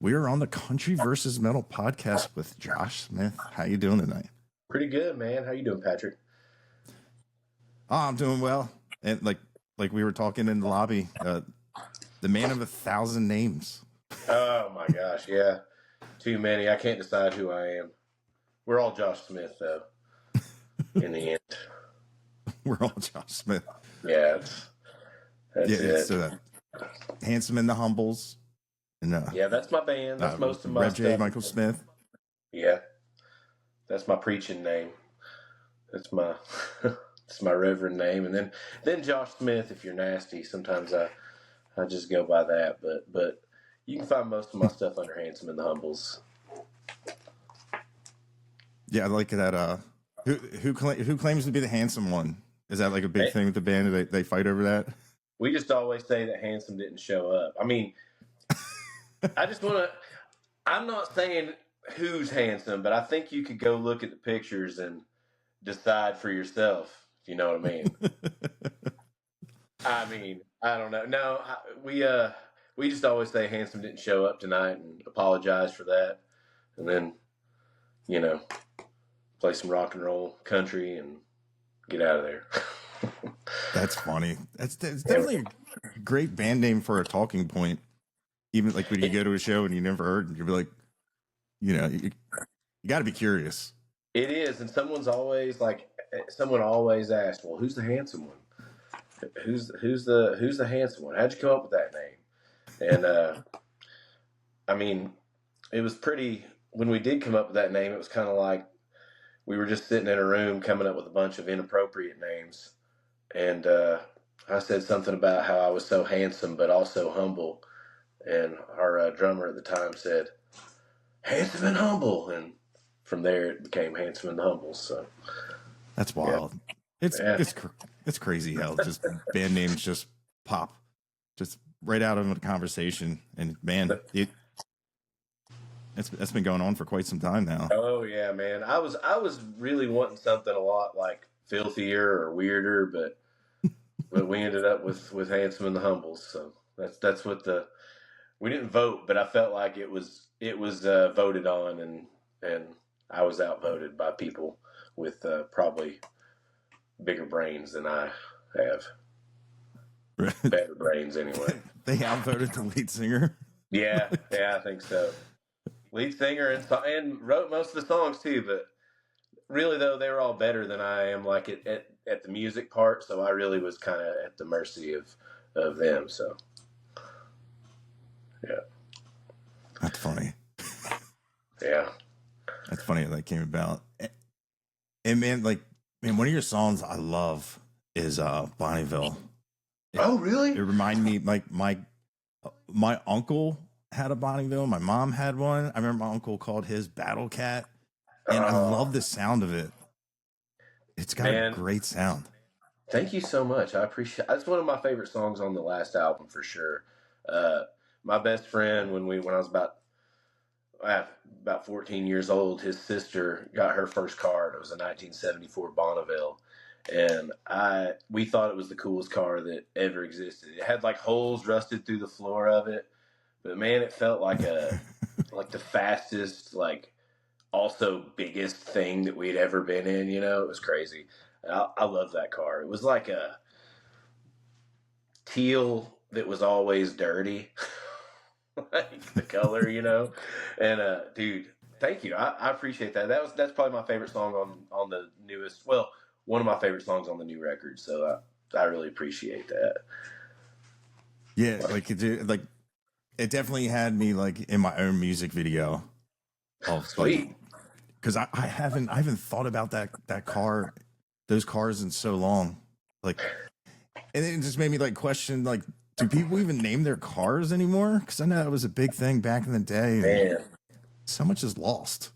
We're on the Country versus Metal podcast with Josh Smith. How you doing tonight? Pretty good, man. How you doing, Patrick? Oh, I'm doing well. And like we were talking in the lobby, the man of 1,000 names. Oh my gosh, yeah. Too many. I can't decide who I am. We're all Josh Smith, though. In the end, We're all Josh Smith. yeah. That's it. It's Handsome and the Humbles. And Yeah, that's my band. That's most of my Rev J. stuff. Michael Smith. Yeah, that's my preaching name. That's my it's my reverend name, and then Josh Smith. If you're nasty, sometimes I just go by that. But you can find most of my stuff under Handsome and the Humbles. Yeah, I like that. Who claims to be the handsome one? Is that like a big thing with the band? They fight over that? We just always say that Handsome didn't show up. I mean, I just want to. I'm not saying who's handsome, but I think you could go look at the pictures and decide for yourself. If you know what I mean. I mean, I don't know. No, we just always say Handsome didn't show up tonight and apologize for that, and then play some rock and roll country and get out of there. That's funny. That's definitely a great band name for a talking point. Even like when you go to a show and you never heard, and you'll be like, you got to be curious. It is, and someone always asked, "Well, who's the handsome one? Who's the handsome one? How'd you come up with that name?" And I mean, it was pretty. When we did come up with that name, it was kind of like we were just sitting in a room coming up with a bunch of inappropriate names, and I said something about how I was so handsome but also humble. And our drummer at the time said, "Handsome and humble," and from there it became Handsome and the Humbles. So that's wild. Yeah. It's crazy how just band names just pop, just right out of a conversation. And man, it's been going on for quite some time now. Oh yeah, man. I was really wanting something a lot like filthier or weirder, but we ended up with Handsome and the Humbles. So that's what we didn't vote, but I felt like it was voted on, and I was outvoted by people with probably bigger brains than I have. Better brains, anyway. They outvoted the lead singer. Yeah, I think so. Lead singer and wrote most of the songs too, but really though they were all better than I am. Like at the music part, so I really was kind of at the mercy of them. So. Yeah. That's funny. Yeah. That's funny how that came about. And man, one of your songs I love is Bonneville. Oh, really? It reminded me, like, my uncle had a Bonneville. My mom had one. I remember my uncle called his Battle Cat. And I love the sound of it. It's got a great sound. Thank you so much. I appreciate it. That's one of my favorite songs on the last album for sure. My best friend, when I was about 14 years old, his sister got her first car. It was a 1974 Bonneville, and we thought it was the coolest car that ever existed. It had like holes rusted through the floor of it, but man, it felt like like the fastest, like also biggest thing that we'd ever been in. It was crazy. I love that car. It was like a teal that was always dirty. Like the color, and dude, thank you. I appreciate that. That's probably my favorite song on the newest. Well, one of my favorite songs on the new record. So I really appreciate that. Yeah, it definitely had me like in my own music video. Oh, sweet. Because I haven't thought about those cars in so long. Like, and it just made me like question like, do people even name their cars anymore? Because I know that was a big thing back in the day. Man, so much is lost.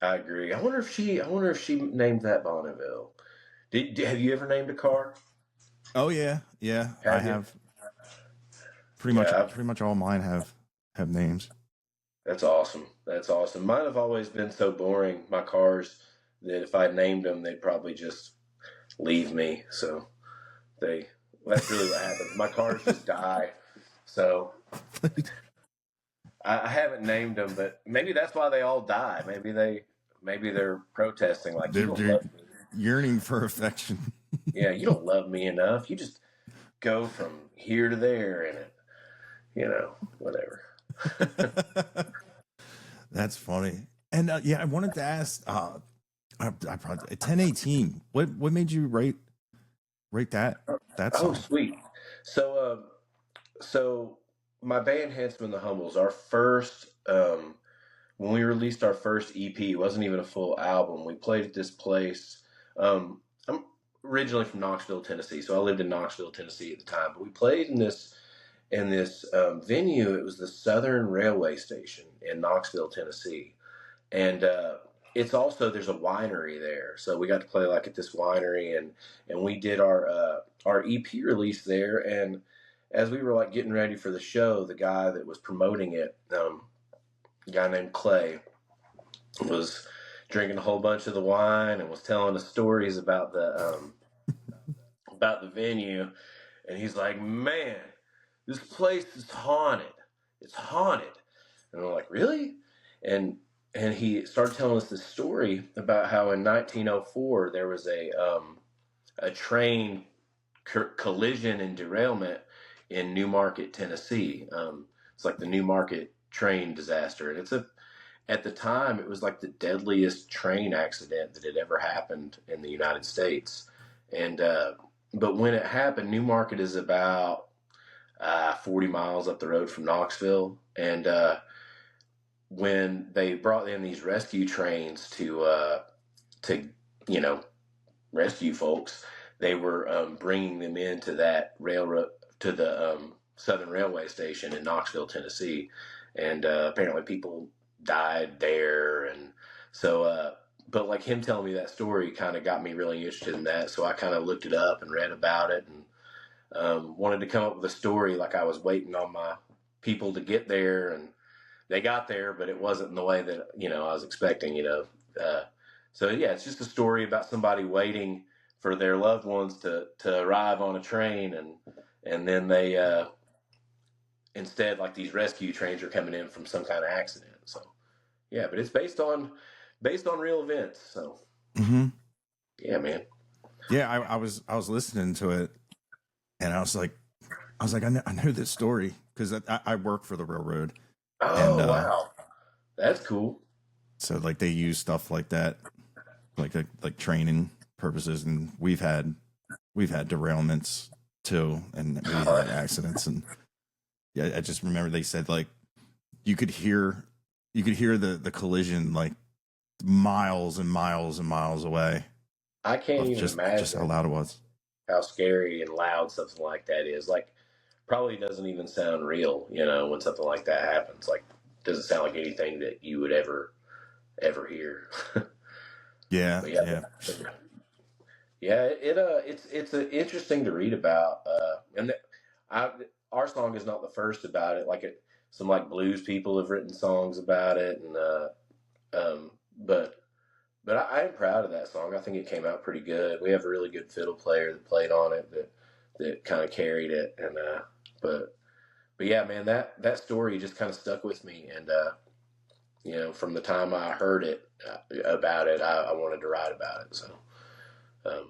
I agree. I wonder if she named that Bonneville. Have you ever named a car? Oh yeah. I have. Pretty much all mine have names. That's awesome. Mine have always been so boring, my cars, that if I named them, they'd probably just leave me. So that's really what happens. My cars just die. So I haven't named them, but maybe that's why they all die. Maybe they're protesting like you don't They're love me. yearning for affection. Yeah, you don't love me enough. You just go from here to there and whatever. That's funny. And yeah, I wanted to ask. I probably 1018. What made you rate that Oh, song? sweet. So my band Handsome and the Humbles, our first when we released our first EP, it wasn't even a full album. We played at this place. I'm originally from Knoxville, Tennessee, so I lived in Knoxville, Tennessee at the time. But we played in this venue. It was the Southern Railway Station in Knoxville, Tennessee, and it's also there's a winery there, so we got to play like at this winery, and we did our EP release there. And as we were like getting ready for the show, the guy that was promoting it, a guy named Clay, was drinking a whole bunch of the wine and was telling us stories about the venue, and he's like, "Man, this place is haunted. It's haunted." And I'm like, "Really?" And he started telling us this story about how in 1904 there was a train collision and derailment in Newmarket, Tennessee. It's like the Newmarket train disaster, and at the time it was like the deadliest train accident that had ever happened in the United States. And but when it happened, Newmarket is about 40 miles up the road from Knoxville, and when they brought in these rescue trains to rescue folks, they were bringing them into that railroad to the Southern Railway Station in Knoxville, Tennessee, and apparently people died there, and so. But like him telling me that story kind of got me really interested in that, so I kind of looked it up and read about it, and wanted to come up with a story. Like I was waiting on my people to get there, and they got there, but it wasn't in the way that I was expecting. So yeah, it's just a story about somebody waiting for their loved ones to arrive on a train, and then they instead, like, these rescue trains are coming in from some kind of accident. So yeah, but it's based on real events. So Mm-hmm. yeah, man. Yeah, I was listening to it, and I know this story because I work for the railroad, and Oh wow, that's cool. so like they use stuff like that, like training purposes, and we've had derailments too, and we've had accidents, and yeah, I just remember they said like you could hear the collision like miles and miles and miles away I can't of even just how imagine loud it was. how scary and loud something like that is. Like, probably doesn't even sound real, when something like that happens. Like, doesn't sound like anything that you would ever hear. Yeah, But yeah, yeah, yeah, it's interesting to read about. I our song is not the first about it. Some like blues people have written songs about it, and um, but I am proud of that song. I think it came out pretty good. We have a really good fiddle player that played on it that kind of carried it, and but but yeah, man, that story just kind of stuck with me, and from the time I heard it about it, I wanted to write about it. So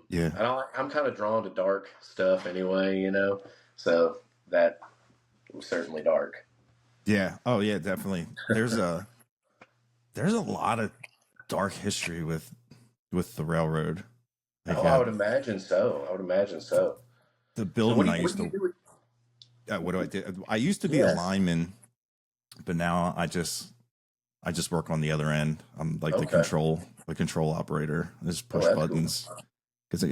yeah, and I'm kind of drawn to dark stuff anyway, so that was certainly dark. yeah. Oh yeah, definitely. There's a lot of dark history with the railroad. Like Oh, I would imagine so. I would imagine so. the So building I what used do you to do? what do I do? I used to be a Yes. lineman, but now I just work on the other end. I'm like Okay. the control operator. I just Oh, push that's cool. buttons because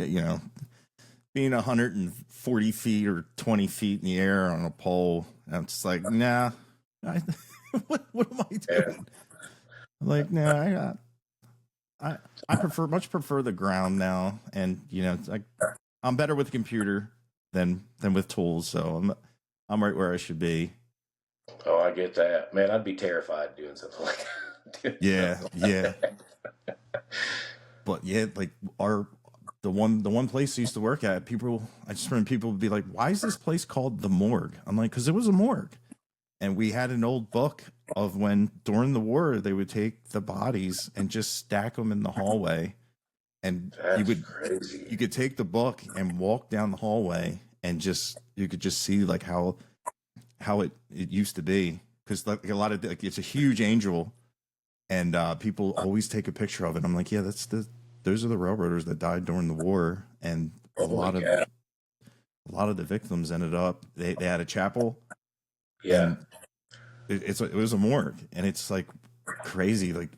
being 140 feet or 20 feet in the air on a pole, I'm just like, nah. I, what am I Yeah. doing? I'm like, nah, I prefer the ground now, and it's like I'm better with a computer than with tools, so I'm right where I should be. Oh, I get that. Man, I'd be terrified doing something like that. Doing Yeah, something like yeah, that. but yeah, like the one place I used to work at, I just remember people would be like, "Why is this place called the morgue?" I'm like, "Because it was a morgue." and we had an old book of when during the war they would take the bodies and just stack them in the hallway, and That's crazy. you could take the book and walk down the hallway and just you could just see like how it used to be, because like a lot of like it's a huge angel, and people always take a picture of it. I'm like, yeah, those are the railroaders that died during the war, and a lot of Yeah. a lot of the victims ended up they had a chapel, Yeah. and it was a morgue, and it's like crazy, like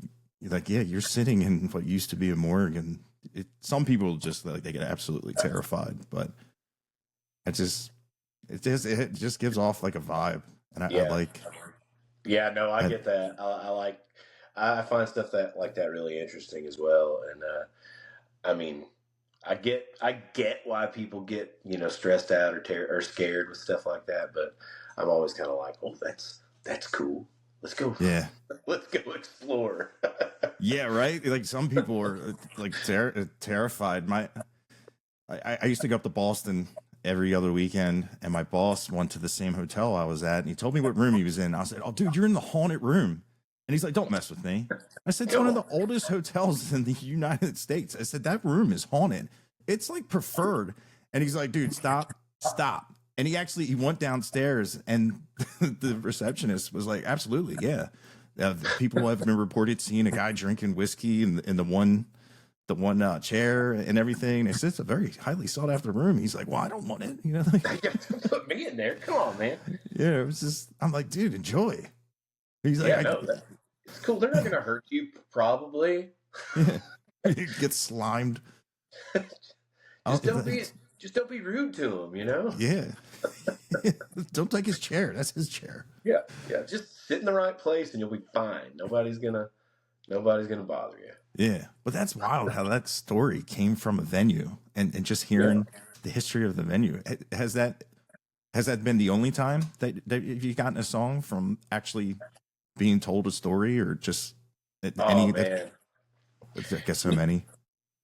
yeah, you're sitting in what used to be a morgue, and some people just like they get absolutely terrified, but it just gives off like a vibe, and I Yeah. like. Yeah, no, I get that. I find stuff that like that really interesting as well. And I mean, I get why people get, you know, stressed out or scared with stuff like that, but I'm always kind of like, oh, that's cool. Let's go. Yeah. Let's go explore. Yeah, right. Like some people are like terrified. I used to go up to Boston every other weekend, and my boss went to the same hotel I was at, and he told me what room he was in. I said, "Oh, dude, you're in the haunted room," and he's like, "Don't mess with me." I said, "It's one of the oldest hotels in the United States." I said, "That room is haunted. It's like preferred." And he's like, "Dude, stop." And he went downstairs, and the receptionist was like, "Absolutely, yeah." People have been reported seeing a guy drinking whiskey in the one chair and everything. It's a very highly sought after room. He's like, well, I don't want it. You know, like, put me in there. Come on, man. Yeah, it was just, I'm like, dude, enjoy. He's like, yeah, no, it's cool. They're not going to hurt you, probably. Yeah. You get slimed. Just don't be rude to him, you know? Yeah. Don't take his chair. That's his chair. Yeah. Just sit in the right place and you'll be fine. Nobody's gonna bother you. Yeah. But that's wild how that story came from a venue, and just hearing the history of the venue. Has that been the only time that you've gotten a song from actually being told a story, or just any? Man. I guess so many.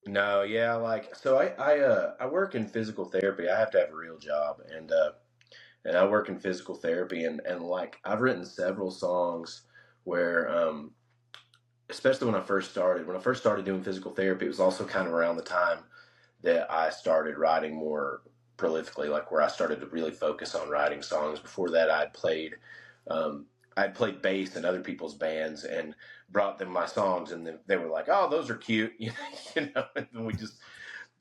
No, yeah, like so I work in physical therapy. I have to have a real job, and I work in physical therapy, and like I've written several songs where especially when I first started doing physical therapy, it was also kind of around the time that I started writing more prolifically, like where I started to really focus on writing songs. Before that, I'd played bass in other people's bands and brought them my songs, and then they were like, "Oh, those are cute," you know. And then we just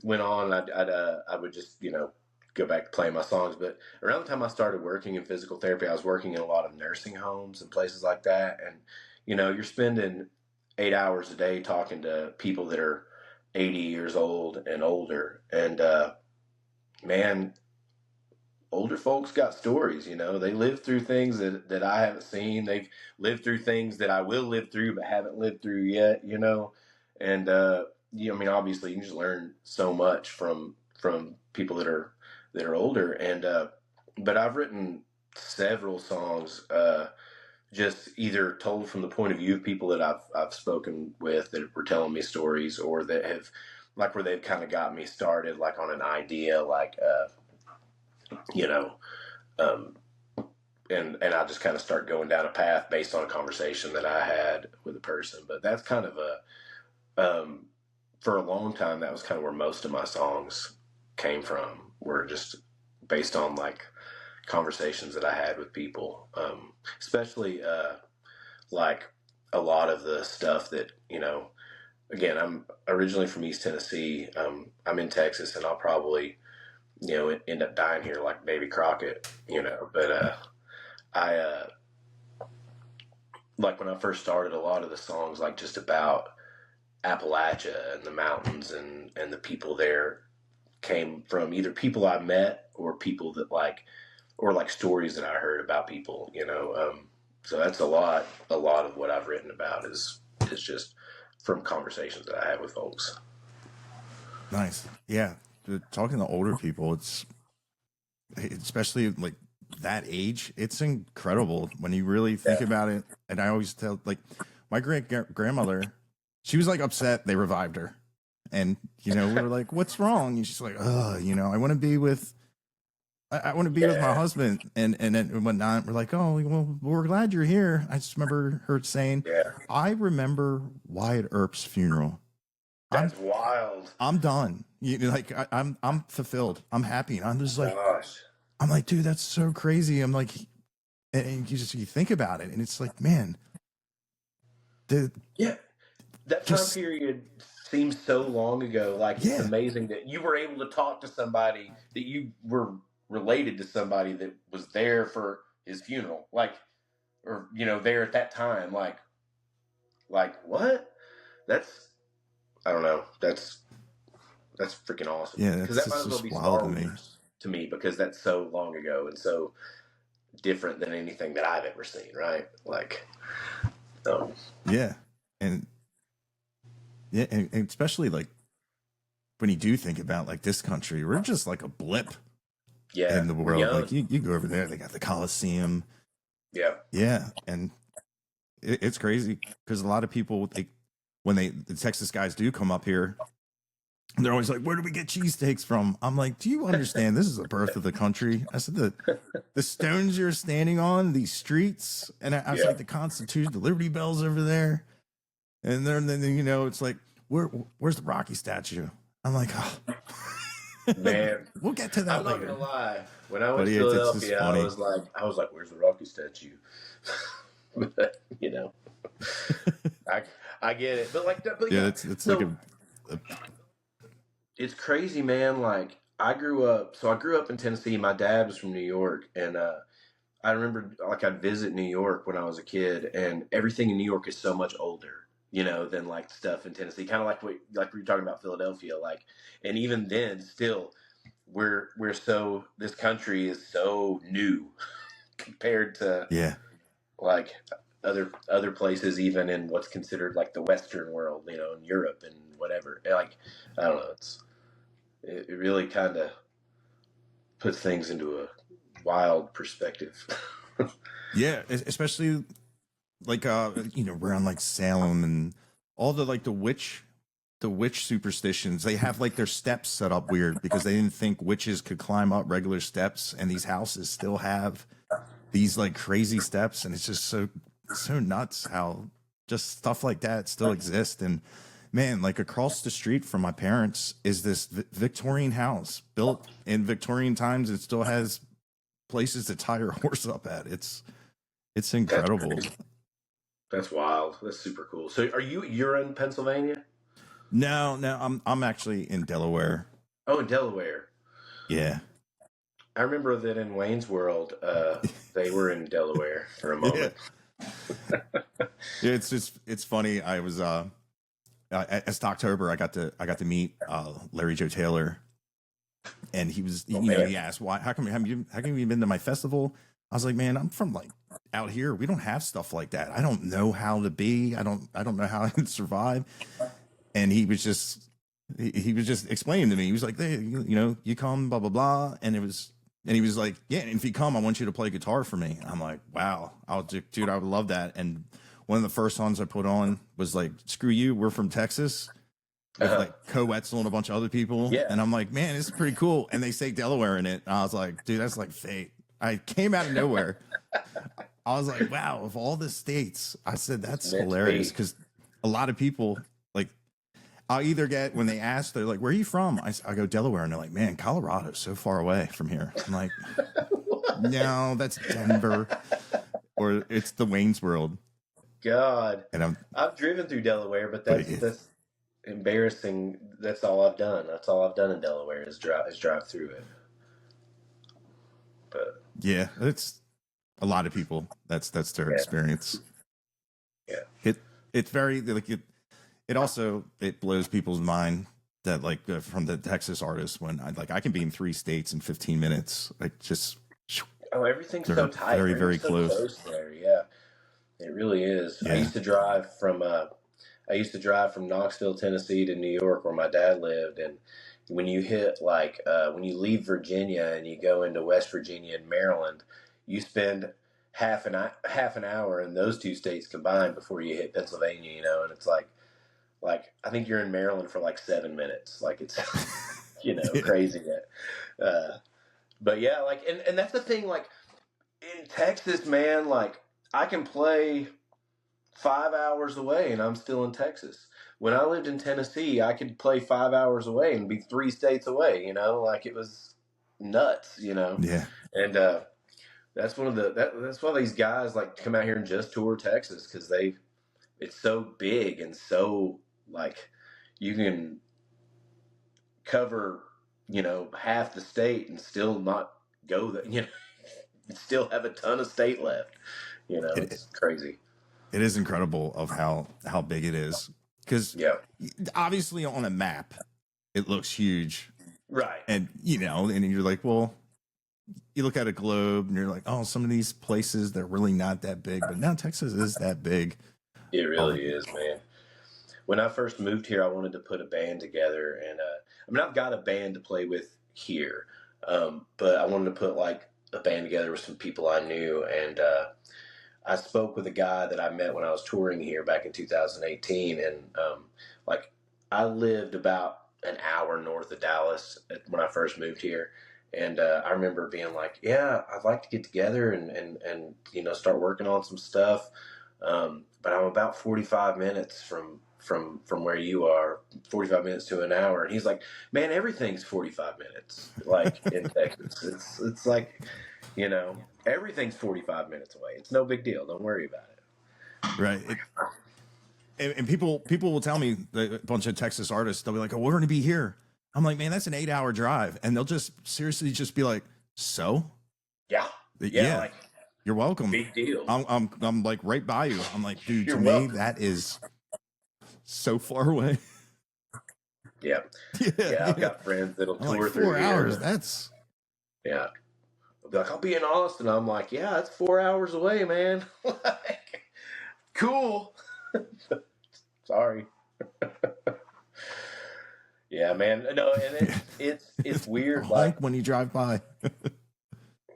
went on. I would just, you know, go back to playing my songs. But around the time I started working in physical therapy, I was working in a lot of nursing homes and places like that. And you know, you're spending 8 hours a day talking to people that are 80 years old and older, and man, older folks got stories. You know, they lived through things that I haven't seen. They've lived through things that I will live through but haven't lived through yet, you know. And I mean, obviously you can just learn so much from people that are older. And but I've written several songs just either told from the point of view of people that I've spoken with that were telling me stories, or that have, like, where they've kind of got me started, like on an idea, like you know, and I just kind of start going down a path based on a conversation that I had with a person. But that's kind of for a long time, that was kind of where most of my songs came from, were just based on like conversations that I had with people, especially like a lot of the stuff that, you know, again, I'm originally from East Tennessee. I'm in Texas, and I'll probably, you know, end up dying here like Davy Crockett, you know. But I like when I first started, a lot of the songs like just about Appalachia and the mountains and the people there came from either people I met or people that like, or like stories that I heard about people, you know. So that's a lot of what I've written about is just from conversations that I have with folks. Nice. Yeah. Talking to older people, it's especially like that age, it's incredible when you really think about it. And I always tell, like, my grandmother, she was like upset they revived her, and you know, we were like, what's wrong? And she's like, you know, I want to be with I want to be with my Yeah, husband and whatnot. We're like, oh, well, we're glad you're here. I just remember her saying, yeah. I remember Wyatt Earp's funeral. I'm That's wild. I'm done. Like I'm fulfilled. I'm happy. And I'm just like, Gosh. I'm like, dude, that's so crazy. I'm like, and you think about it, and it's like, man, the Yeah. That time just period seems so long ago. Like it's yeah, amazing that you were able to talk to somebody that you were related to somebody that was there for his funeral. Like, or there at that time. Like what? That's I don't know. That's freaking awesome. yeah. Because That's that might just as well just be wild Star to me. Wars to me because that's so long ago and so different than anything that I've ever seen. Right? Like, um, Yeah, and yeah, and especially like when you do think about like this country, we're just like a blip yeah, in the we're world. young. Like you go over there, they got the Coliseum. Yeah, Yeah, and it's crazy because a lot of people when the Texas guys do come up here, they're always like, "Where do we get cheesesteaks from?" I'm like, "Do you understand? This is the birth of the country." I said the stones you're standing on, these streets, and I was yeah, like, the Constitution, the Liberty Bells over there, and then it's like, where's the Rocky statue? I'm like, oh. man. We'll get to I'm that not gonna later. lie. When I But went to yeah, it's just Philadelphia, funny. I was like, "Where's the Rocky statue?" But I I get it. But Yeah, yeah. it's like So a it's crazy, man. Like I grew up in Tennessee. My dad was from New York, and I remember like I'd visit New York when I was a kid, and everything in New York is so much older, than like stuff in Tennessee. Kind of like we were talking about Philadelphia, like, and even then, still, we're so this country is so new compared to yeah. like other places, even in what's considered like the Western world, in Europe and whatever. And, like I don't know, it really kind of puts things into a wild perspective. Yeah, especially like around like Salem and all the witch superstitions. They have like their steps set up weird because they didn't think witches could climb up regular steps, and these houses still have these like crazy steps, and it's just so nuts how just stuff like that still exists. And man, like across the street from my parents is this Victorian house built in Victorian times. It still has places to tie your horse up at. It's That's incredible. crazy. That's wild. That's super cool. So you're in Pennsylvania? No, no, I'm actually in Delaware. Oh, in Delaware. Yeah. I remember that in Wayne's World, they were in Delaware for a Yeah. moment. Yeah, it's funny. I was at Stocktober I got to meet Larry Joe Taylor, and he was Oh man. he asked why how come you been to my festival? I was like, man, I'm from like out here. We don't have stuff like that. I don't know how to be. I don't know how I can survive. And he was just explaining to me. He was like, hey, you come, blah blah blah, and he was like, yeah, and if you come, I want you to play guitar for me. I'm like, wow, dude, I would love that. And one of the first songs I put on was like, "Screw You, We're from Texas," with Uh-huh. like Co-Wetzel and a bunch of other people. Yeah. And I'm like, man, this is pretty cool. And they say Delaware in it. And I was like, dude, that's like fate. I came out of nowhere. I was like, wow, of all the states, I said It's that's meant to hilarious be. because a lot of people like I'll either get when they ask, they're like, "Where are you from?" I go Delaware, and they're like, "Man, Colorado's so far away from here." I'm like, "No, that's Denver, or it's the Wayne's World." God. And I've driven through Delaware, but but that's embarrassing. That's all I've done. That's all I've done in Delaware is drive through it. But yeah, it's a lot of people. That's their yeah, experience. yeah. It it's very like it also it blows people's mind that like from the Texas artists when I can be in 3 states in 15 minutes, like just Oh, everything's so they're tight. very very Everything's so close. close there. Yeah, it really is. Yeah, I used to drive from Knoxville, Tennessee to New York where my dad lived. And when you hit when you leave Virginia and you go into West Virginia and Maryland, you spend half an hour in those two states combined before you hit Pennsylvania, and it's like I think you're in Maryland for like 7 minutes. Like it's yeah, crazy that But yeah, like, and that's the thing, like in Texas, man, like I can play 5 hours away and I'm still in Texas. When I lived in Tennessee, I could play 5 hours away and be 3 states away, like it was nuts, Yeah. And that's one of that's why these guys like come out here and just tour Texas because it's so big and so like you can cover, half the state and still not go that, still have a ton of state left. It It's crazy. it is incredible of how big it is, because Yeah. obviously on a map it looks huge, Right. and and you're like, well, you look at a globe and you're like, oh, some of these places they're really not that big, but now Texas is that big. It Um, really is, man. When I first moved here, I wanted to put a band together, and I've got a band to play with here, but I wanted to put like a band together with some people I knew, and I spoke with a guy that I met when I was touring here back in 2018, and like I lived about an hour north of Dallas when I first moved here, and I remember being like, "Yeah, I'd like to get together and start working on some stuff." But I'm about 45 minutes from where you are, 45 minutes to an hour. And he's like, man, everything's 45 minutes, like in Texas. It's like, everything's 45 minutes away. It's no big deal. Don't worry about it. right. And people will tell me, a bunch of Texas artists, they'll be like, oh, we're going to be here. I'm like, man, that's an 8-hour drive. And they'll just seriously just be like, so? Yeah. Yeah, Like you're welcome. big deal. I'm like right by you. I'm like, dude, You're to me, welcome. that is so far away. Yeah. Yeah. I've got friends that'll I'm like, tour through 4 hours. here. That's Yeah. They'll be like, I'll be in Austin. I'm like, yeah, it's 4 hours away, man. Like, cool. Sorry. Yeah, man. No, and it's weird. like when you drive by.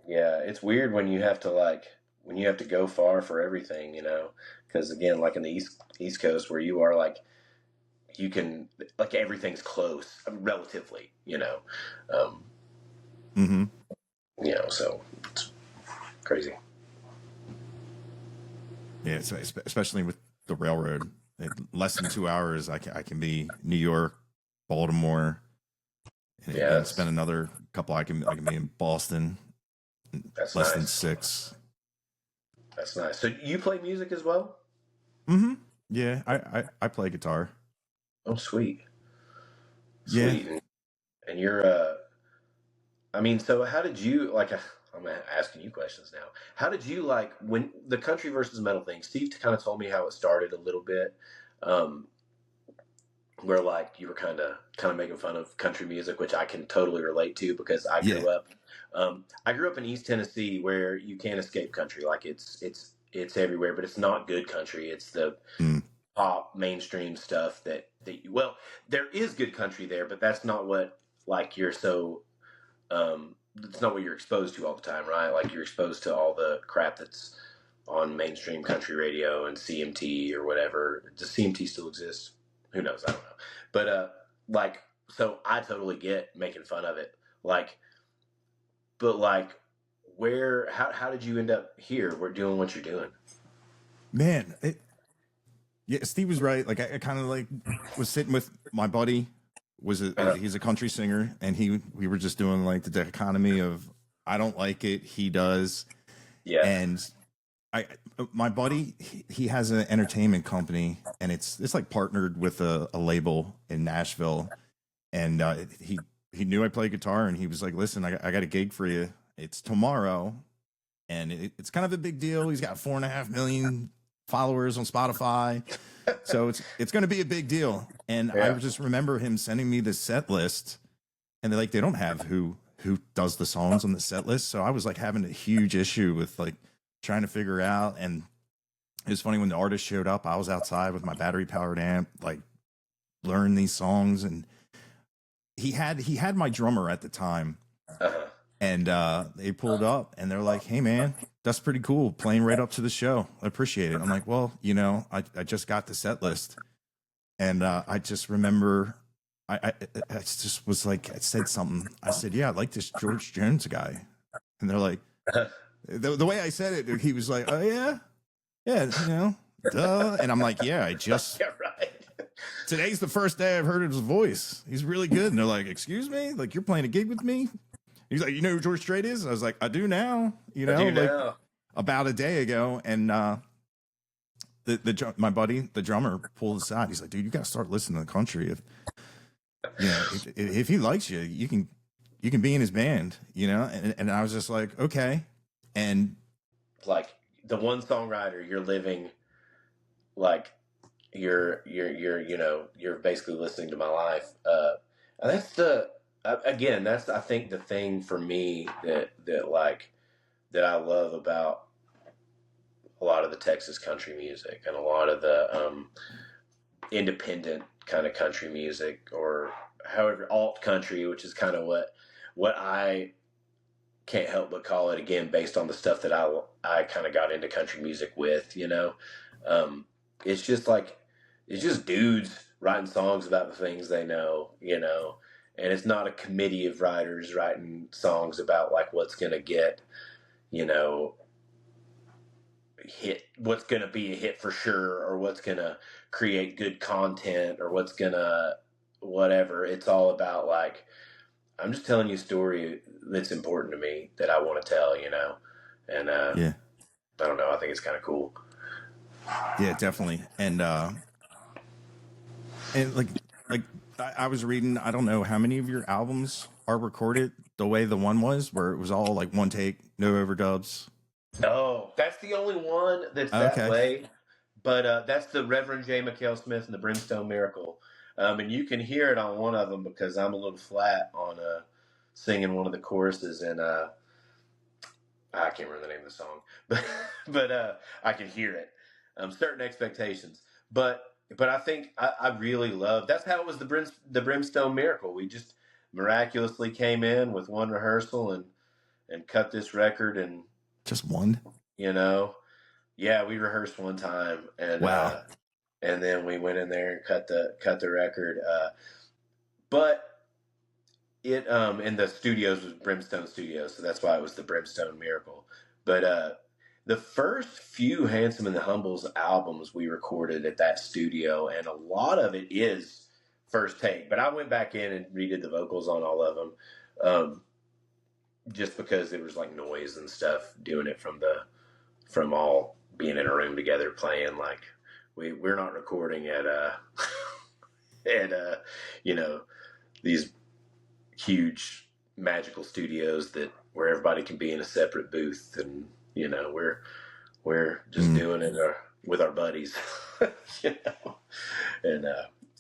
Yeah, it's weird when you have to go far for everything, because again, like in the East Coast where you are, like you can like everything's close relatively, um, Mm-hmm. so it's crazy. Yeah, so especially with the railroad, less than 2 hours, I can be New York, Baltimore, Yeah, and spend another couple. I can be in Boston, that's less than nice. 6. That's nice. So you play music as well? Mm-hmm. Yeah, I play guitar. Oh, sweet, Yeah. sweet. And you're I mean, so how did you like? I'm asking you questions now. How did you like when the country versus metal thing? Steve kind of told me how it started a little bit, um, where like you were kind of making fun of country music, which I can totally relate to because Yeah. I grew up in East Tennessee where you can't escape country. Like it's everywhere, but it's not good country. It's the Mm. pop mainstream stuff well, there is good country there, but that's not what like you're so it's not what you're exposed to all the time, right? Like you're exposed to all the crap that's on mainstream country radio and CMT or whatever. Does CMT still exist? Who knows? I don't know. But like, so I totally get making fun of it. Like, but like, how did you end up here? We're doing what you're doing. Man, yeah, Steve was right. Like I kind of like was sitting with my buddy. He's a country singer, and we were just doing like the dichotomy of I don't like it, he does, Yeah. and my buddy he has an entertainment company, and it's like partnered with a label in Nashville, and he knew I played guitar, and he was like, listen, I got a gig for you. It's tomorrow, and it's kind of a big deal. He's got 4.5 million followers on Spotify, so it's going to be a big deal. And I Yeah. just remember him sending me the set list, and they don't have who does the songs on the set list. So I was like having a huge issue with like trying to figure out. And it was funny when the artist showed up, I was outside with my battery powered amp, like learn these songs. And he had my drummer at the time. Uh-huh. And they pulled up and they're like, hey man, that's pretty cool, playing right up to the show, I appreciate it. I'm like, well, I just got the set list. And I just remember I just was like, I said something. I said, yeah, I like this George Jones guy. And they're like, the way I said it, he was like, oh, yeah, duh. And I'm like, yeah, Yeah, right. today's the first day I've heard his voice. He's really good. And they're like, excuse me? Like, you're playing a gig with me? He's like, you know who George Strait is? I was like, I do now, about a day ago. And my buddy, the drummer, pulled aside. He's like, dude, you got to start listening to country. If he likes you, you can be in his band, And I was just like, okay. And like the one songwriter, you're living like you're basically listening to my life. And that's that's I think the thing for me that I love about a lot of the Texas country music and a lot of the independent kind of country music, or however alt country, which is kind of what I can't help but call it, again, based on the stuff that I kind of got into country music with, it's just dudes writing songs about the things they know, and it's not a committee of writers writing songs about like what's going to get, hit, what's going to be a hit for sure, or what's going to create good content, or what's going to whatever. It's all about like, I'm just telling you a story that's important to me that I want to tell, and yeah, I don't know. I think it's kind of cool. yeah, definitely. And like I was reading, I don't know how many of your albums are recorded the way the one was, where it was all like one take, no overdubs. Oh, that's the only one that's that way. But that's the Reverend J. McHale Smith and the Brimstone Miracle. And you can hear it on one of them because I'm a little flat on singing one of the choruses, and I can't remember the name of the song, but I can hear it. Certain Expectations. But I think I really love, that's how it was the Brimstone Miracle. We just miraculously came in with one rehearsal and cut this record, and just one. Yeah, we rehearsed one time, and wow. And then we went in there and cut the record. But it in the studios was Brimstone Studios, so that's why it was the Brimstone Miracle. But the first few Handsome and the Humbles albums we recorded at that studio, and a lot of it is first take. But I went back in and redid the vocals on all of them, just because it was like noise and stuff doing it from all being in a room together playing. Like we're not recording at these huge magical studios where everybody can be in a separate booth, and we're just doing it with our buddies, and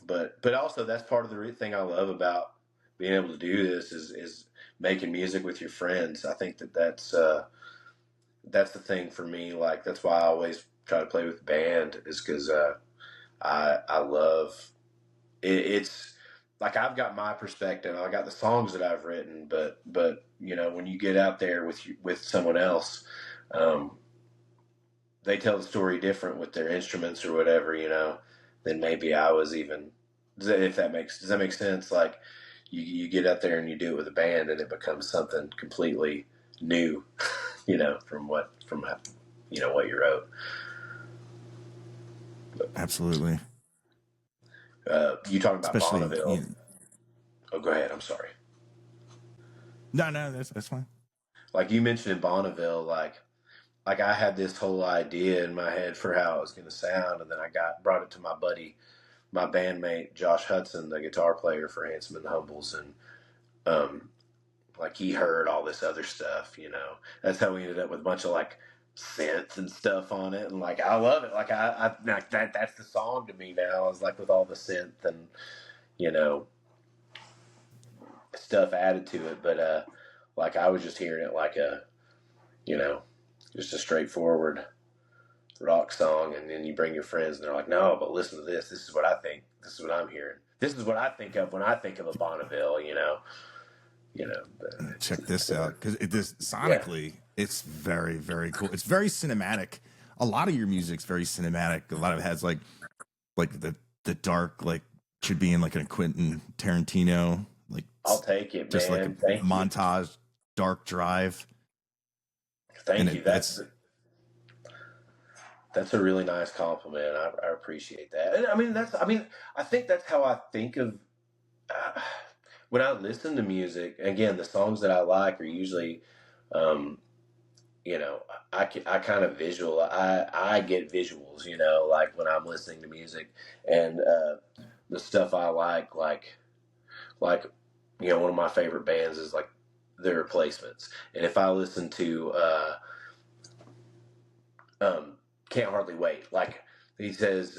but also that's part of the thing I love about being able to do this is making music with your friends. I think that's the thing for me. Like that's why I always try to play with band, is because I love it. It's like I've got my perspective. I got the songs that I've written, but when you get out there with someone else, they tell the story different with their instruments or whatever, than maybe I was even. Does that make sense? Like you get out there and you do it with a band, and it becomes something completely new, from what you wrote. Absolutely. You talking about Especially, Bonneville? Oh, go ahead. I'm sorry. No, that's fine. Like you mentioned in Bonneville, like I had this whole idea in my head for how it was going to sound, and then I brought it to my buddy, my bandmate Josh Hudson, the guitar player for Handsome and the Humbles, and like he heard all this other stuff. That's how we ended up with a bunch of like synths and stuff on it, and like I love it. Like I like that's the song to me now. Is like with all the synth and stuff added to it, but like I was just hearing it like a just a straightforward rock song, and then you bring your friends and they're like, no, but listen to this. This is what I think. This is what I'm hearing. This is what I think of when I think of a Bonneville. Check this out, because sonically, it's very, very cool. It's very cinematic. A lot of your music's very cinematic. A lot of it has like the dark, like should be in like a Quentin Tarantino, like I'll take it, just like a man. Thank you. montage, dark drive. Thank you. That's a really nice compliment. I appreciate that. And I think that's how I think of when I listen to music. Again, the songs that I like are usually, I kind of I get visuals, like when I'm listening to music, and the stuff I like, one of my favorite bands is like The Replacements. And if I listen to Can't Hardly Wait, like he says,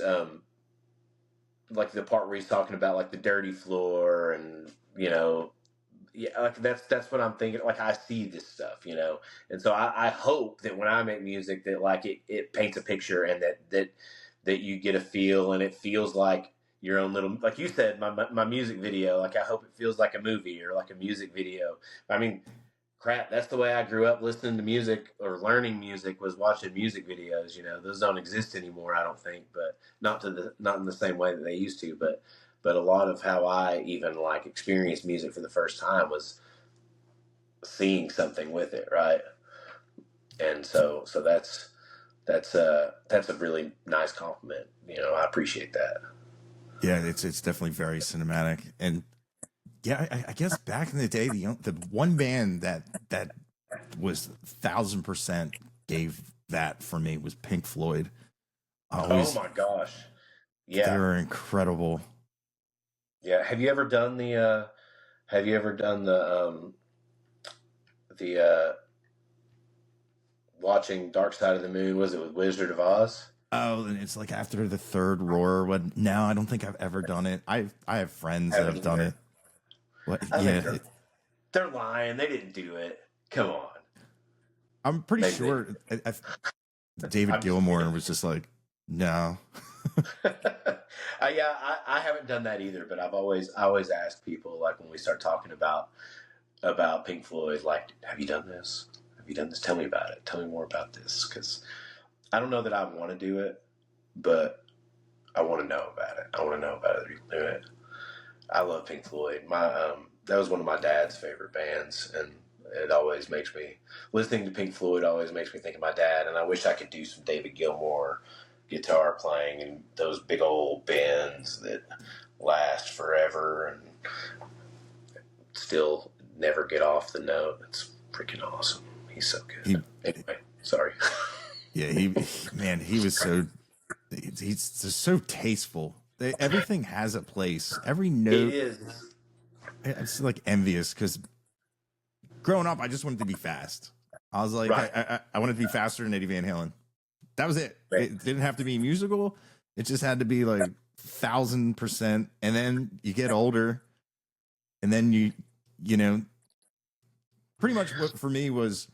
like the part where he's talking about like the dirty floor, and like that's what I'm thinking. Like I see this stuff, and so I hope that when I make music that like it paints a picture, and that you get a feel, and it feels like your own little, like you said, my music video. Like I hope it feels like a movie or like a music video. I mean, crap, that's the way I grew up listening to music or learning music, was watching music videos. Those don't exist anymore, I don't think, but not in the same way that they used to. But a lot of how I even like experienced music for the first time was seeing something with it, right? And so that's a really nice compliment. I appreciate that. Yeah, it's definitely very cinematic. And yeah, I guess back in the day, the one band that was 1,000% gave that for me was Pink Floyd. Oh my gosh, yeah, they were incredible. Yeah, have you ever done the watching Dark Side of the Moon? Was it with Wizard of Oz? Oh, and it's like after the third roar. What? No, I don't think I've ever done it. I have friends that have done it. What? Yeah, they're lying. They didn't do it. Come on. I'm pretty sure David Gilmour was just like, no. I haven't done that either, but I always ask people, like when we start talking about Pink Floyd, like, have you done this? Have you done this? Tell me about it. Tell me more about this, because I don't know that I want to do it, but I want to know about it. I want to know about other people doing it. I love Pink Floyd. That was one of my dad's favorite bands, and it always makes me, listening to Pink Floyd always makes me think of my dad, and I wish I could do some David Gilmour guitar playing and those big old bends that last forever and still never get off the note. It's freaking awesome. He's so good. Anyway, sorry. Yeah, he was so, he's just so tasteful. Everything has a place. Every note. It is. It's like envious, because growing up, I just wanted to be fast. I was like, right. I wanted to be faster than Eddie Van Halen. That was it. Right. It didn't have to be musical. It just had to be like 1,000%. And then you get older, and then you pretty much what for me was,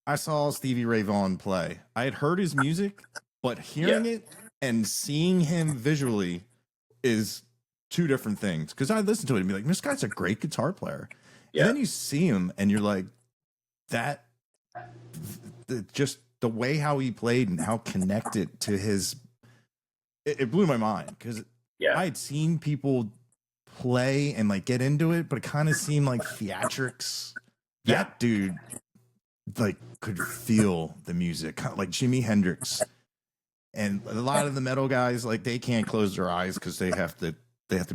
I saw Stevie Ray Vaughan play. I had heard his music, but hearing it and seeing him visually is two different things. Because I listened to it and be like, this guy's a great guitar player. Yeah. And then you see him and you're like, just the way how he played and how connected to his, it blew my mind, because I had seen people play and like get into it, but it kind of seemed like theatrics. That dude like could feel the music, kind of like Jimi Hendrix. And a lot of the metal guys, like, they can't close their eyes because they have to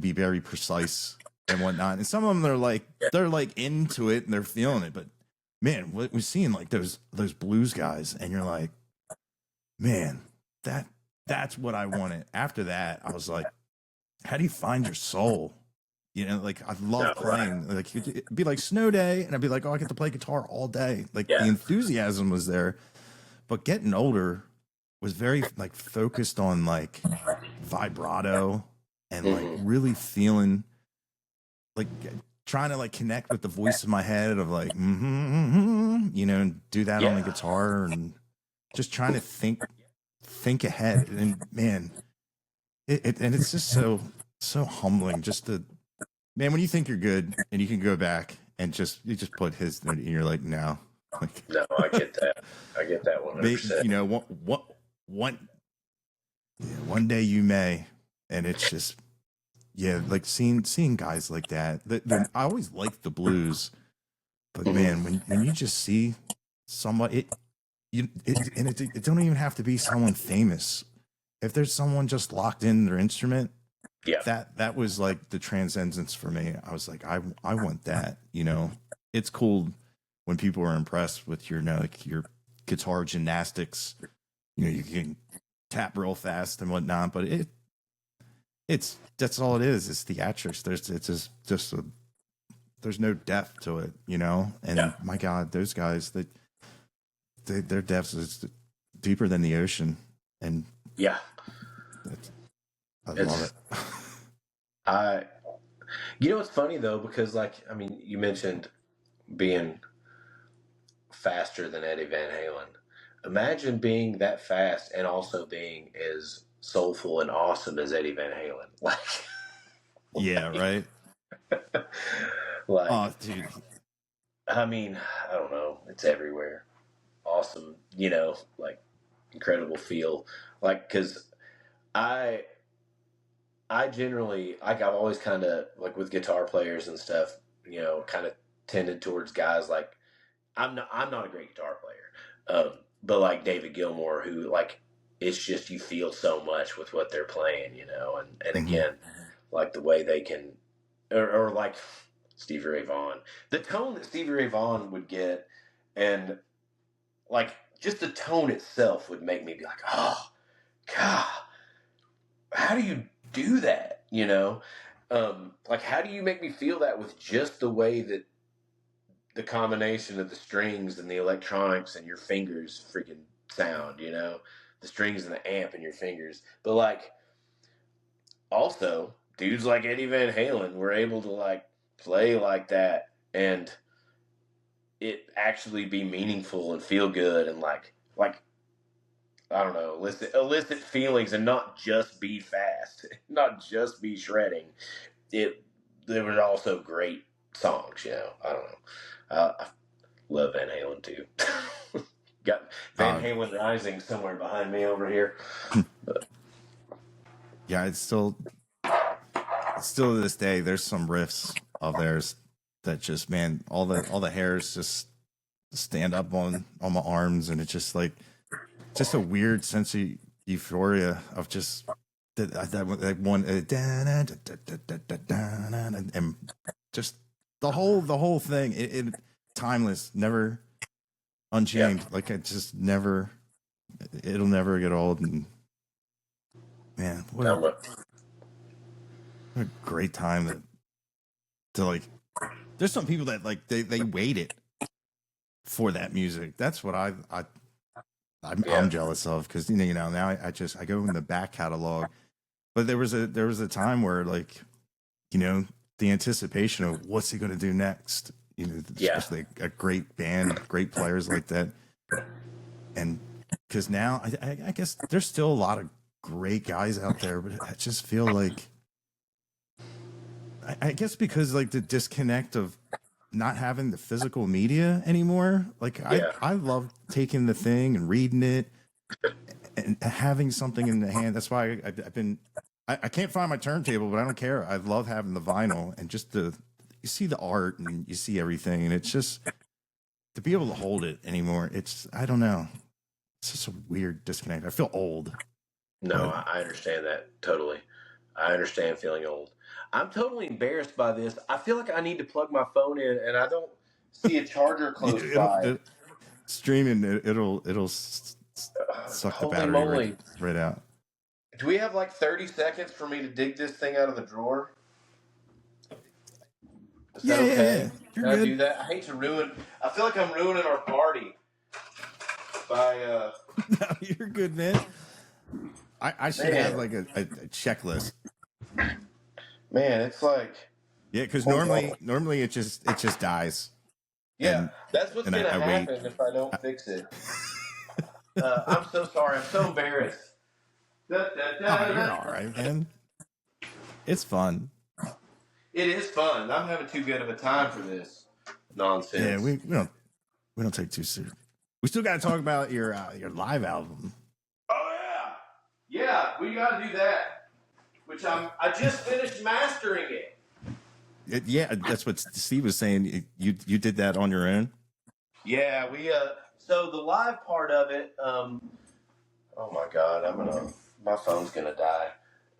be very precise and whatnot. And some of them they're like into it and they're feeling it. But man, we're seeing like those blues guys, and you're like, man, that's what I wanted. After that, I was like, how do you find your soul? Like, I love playing. Like, it'd be like snow day, and I'd be like, oh, I get to play guitar all day. Like, the enthusiasm was there. But getting older was very like focused on like vibrato and like really feeling, like trying to like connect with the voice in my head of like, and do that on the guitar, and just trying to think ahead. And man, it's just so humbling just to, man, when you think you're good and you can go back and you just put his, and you're like, no. Like, no, I get that. I get that 100%. One day you may, and it's just, yeah, like seeing guys like that. I always liked the blues, but Mhm. man, when you just see somebody, it don't even have to be someone famous. If there's someone just locked in their instrument, Yeah. that was like the transcendence for me. I was like, I want that. You know, it's cool when people are impressed with your, like your guitar gymnastics. You know, you can tap real fast and whatnot, but it's that's all it is. It's theatrics. There's no depth to it, you know. Yeah. And my God, those guys their depth is deeper than the ocean, and Yeah. I love It's it. I you know it's funny though, because like I mean you mentioned being faster than Eddie Van Halen. Imagine being that fast and also being as soulful and awesome as Eddie Van Halen. Yeah, right. Like Oh, dude. I mean, I don't know. It's everywhere. Awesome, like incredible feel. Like cuz I I generally like I've always kind of like with guitar players and stuff, kind of tended towards guys like I'm not a great guitar player, but like David Gilmour, who like it's just you feel so much with what they're playing, and Mhm. again, like the way they can, or like Stevie Ray Vaughan, the tone that Stevie Ray Vaughan would get, and like just the tone itself would make me be like, oh God, how do you do that? Like how do you make me feel that with just the way that the combination of the strings and the electronics and your fingers freaking sound, the strings and the amp and your fingers. But like also dudes like Eddie Van Halen were able to like play like that and it actually be meaningful and feel good and like I don't know, illicit feelings and not just be fast, not just be shredding. It there were also great songs, I don't know. I love Van Halen too. Got Van Uh, Halen Rising somewhere behind me over here. yeah, it's still to this day. There's some riffs of theirs that just, man, all the hairs just stand up on my arms, and it's just a weird sense of euphoria of just that one and just the whole thing. It timeless, never Yeah. unchanged. Like it just never, it'll never get old. And man, Um, what a great time to like. There's some people that like they waited for that music. That's what I'm yeah. jealous of, because now I go in the back catalog. But there was a time where like, you know the anticipation of what's he going to do next, Yeah. especially a great band, great players like that. And because now I guess there's still a lot of great guys out there, but I just feel like I guess because like the disconnect of not having the physical media anymore. Like Yeah. I love taking the thing and reading it and having something in the hand. That's why I've been. I can't find my turntable, but I don't care. I love having the vinyl and just you see the art and you see everything, and it's just to be able to hold it anymore. I don't know. It's just a weird disconnect. I feel old, No, but I understand that totally. I understand feeling old. I'm totally embarrassed by this. I feel like I need to plug my phone in, and I don't see a charger close by. streaming it'll suck the Holy battery moly. right out. Do we have like 30 seconds for me to dig this thing out of the drawer? Is that Yeah. okay? You're Can I good. do that? I hate to ruin. I feel like I'm ruining our party by No, you're good, man. I should have man, like a checklist. man. It's like Yeah, because hold normally on. normally it just dies, Yeah, and that's what's and I, gonna I wait. happen if I don't fix it. I'm so sorry. I'm so embarrassed. Da, da, Oh, da, you're da. all right, man. It's fun. It is fun. I'm having too good of a time for this Yeah, nonsense. we don't take too serious. We still got to talk about your live album. Oh yeah, yeah. We got to do that. Which which I just finished mastering it. Yeah, that's what Steve was saying. You did that on your own. Yeah, we so the live part of it, oh my God, my phone's gonna die.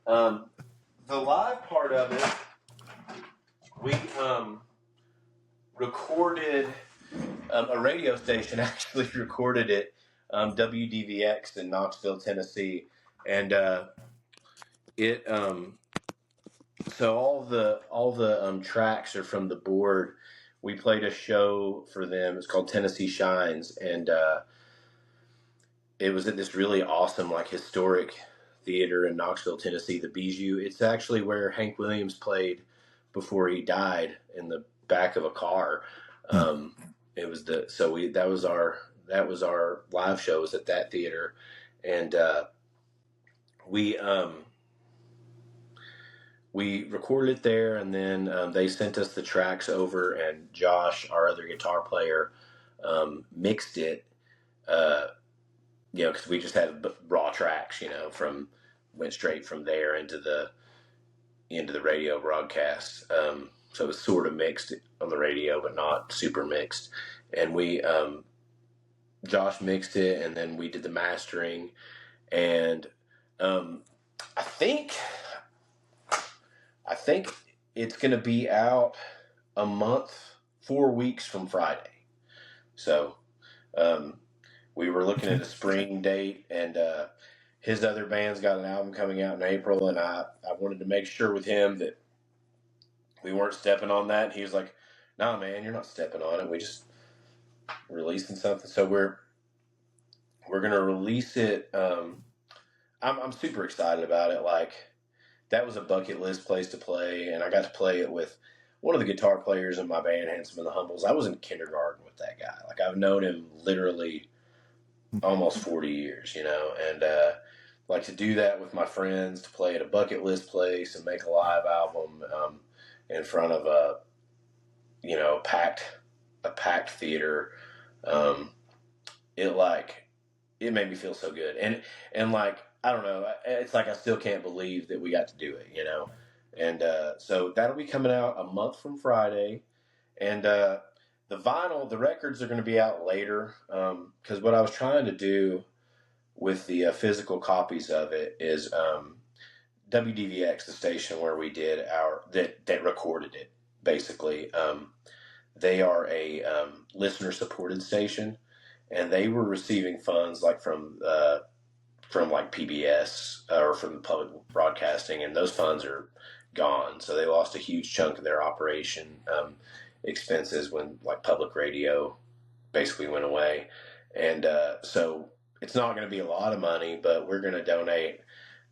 The live part of it, we recorded a radio station actually recorded it, WDVX in Knoxville, Tennessee, and it so all the tracks are from the board. We played a show for them. It's called Tennessee Shines, and it was at this really awesome, like, historic theater in Knoxville, Tennessee, the Bijou. It's actually where Hank Williams played before he died, in the back of a car. It was that was our live show, was at that theater, and we recorded it there, and then they sent us the tracks over, and Josh, our other guitar player, mixed it. Because we just had raw tracks, went straight from there into the radio broadcast. So it was sort of mixed on the radio, but not super mixed. And Josh mixed it, and then we did the mastering. And I think it's going to be out a month, 4 weeks from Friday. So we were looking at a spring date, and his other band's got an album coming out in April, and I wanted to make sure with him that we weren't stepping on that. And he was like, "Nah, man, you're not stepping on it. We just releasing something." So we're gonna release it. I'm super excited about it. Like, that was a bucket list place to play, and I got to play it with one of the guitar players in my band, Handsome and the Humbles. I was in kindergarten with that guy. Like, I've known him literally almost 40 years, and like, to do that with my friends, to play at a bucket list place and make a live album in front of a packed theater, it made me feel so good, and like, I don't know, it's like I still can't believe that we got to do it, and so that'll be coming out a month from Friday, and the records are going to be out later, because what I was trying to do with the physical copies of it is WDVX, the station where we did that recorded it, basically. They are a listener supported station, and they were receiving funds like from like PBS or from public broadcasting, and those funds are gone. So they lost a huge chunk of their operation expenses when, like, public radio basically went away. And so it's not going to be a lot of money, but we're going to donate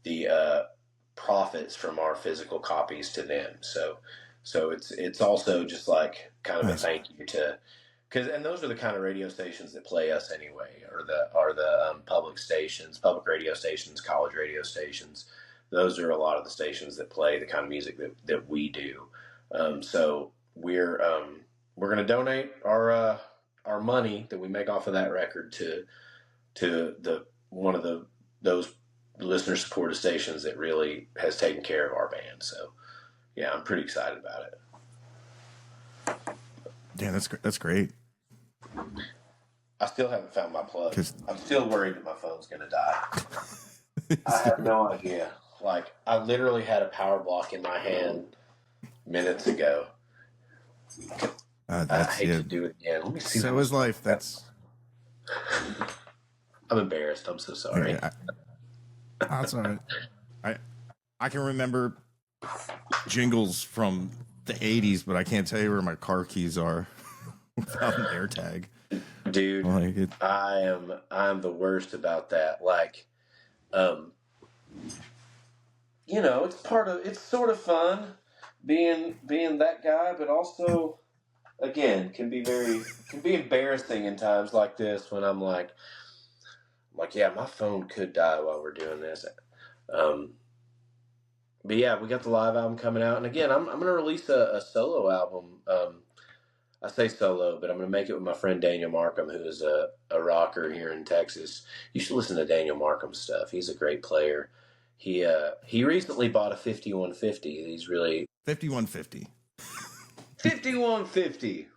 the profits from our physical copies to them. So it's also just like kind of a thank you to, and those are the kind of radio stations that play us anyway, or the public stations, public radio stations, college radio stations. Those are a lot of the stations that play the kind of music that we do. So we're going to donate our money that we make off of that record to one of those listener supported stations that really has taken care of our band. So yeah, I'm pretty excited about it. Yeah, that's great. I still haven't found my plug. I'm still worried that my phone's going to die. I have no idea. Like, I literally had a power block in my hand minutes ago. I hate to do it again. Let me see. So is life. I'm embarrassed. I'm so sorry. Yeah, that's all right. I can remember jingles from the 80s, but I can't tell you where my car keys are without an AirTag. Dude, I'm the worst about that. Like, it's sort of fun being that guy, but also, again, can be embarrassing in times like this when I'm like, yeah, my phone could die while we're doing this. But yeah, we got the live album coming out, and again, I'm going to release a solo album. I say solo, but I'm going to make it with my friend Daniel Markham, who is a rocker here in Texas. You should listen to Daniel Markham's stuff. He's a great player. He recently bought a 5150. He's really 5150. 5150.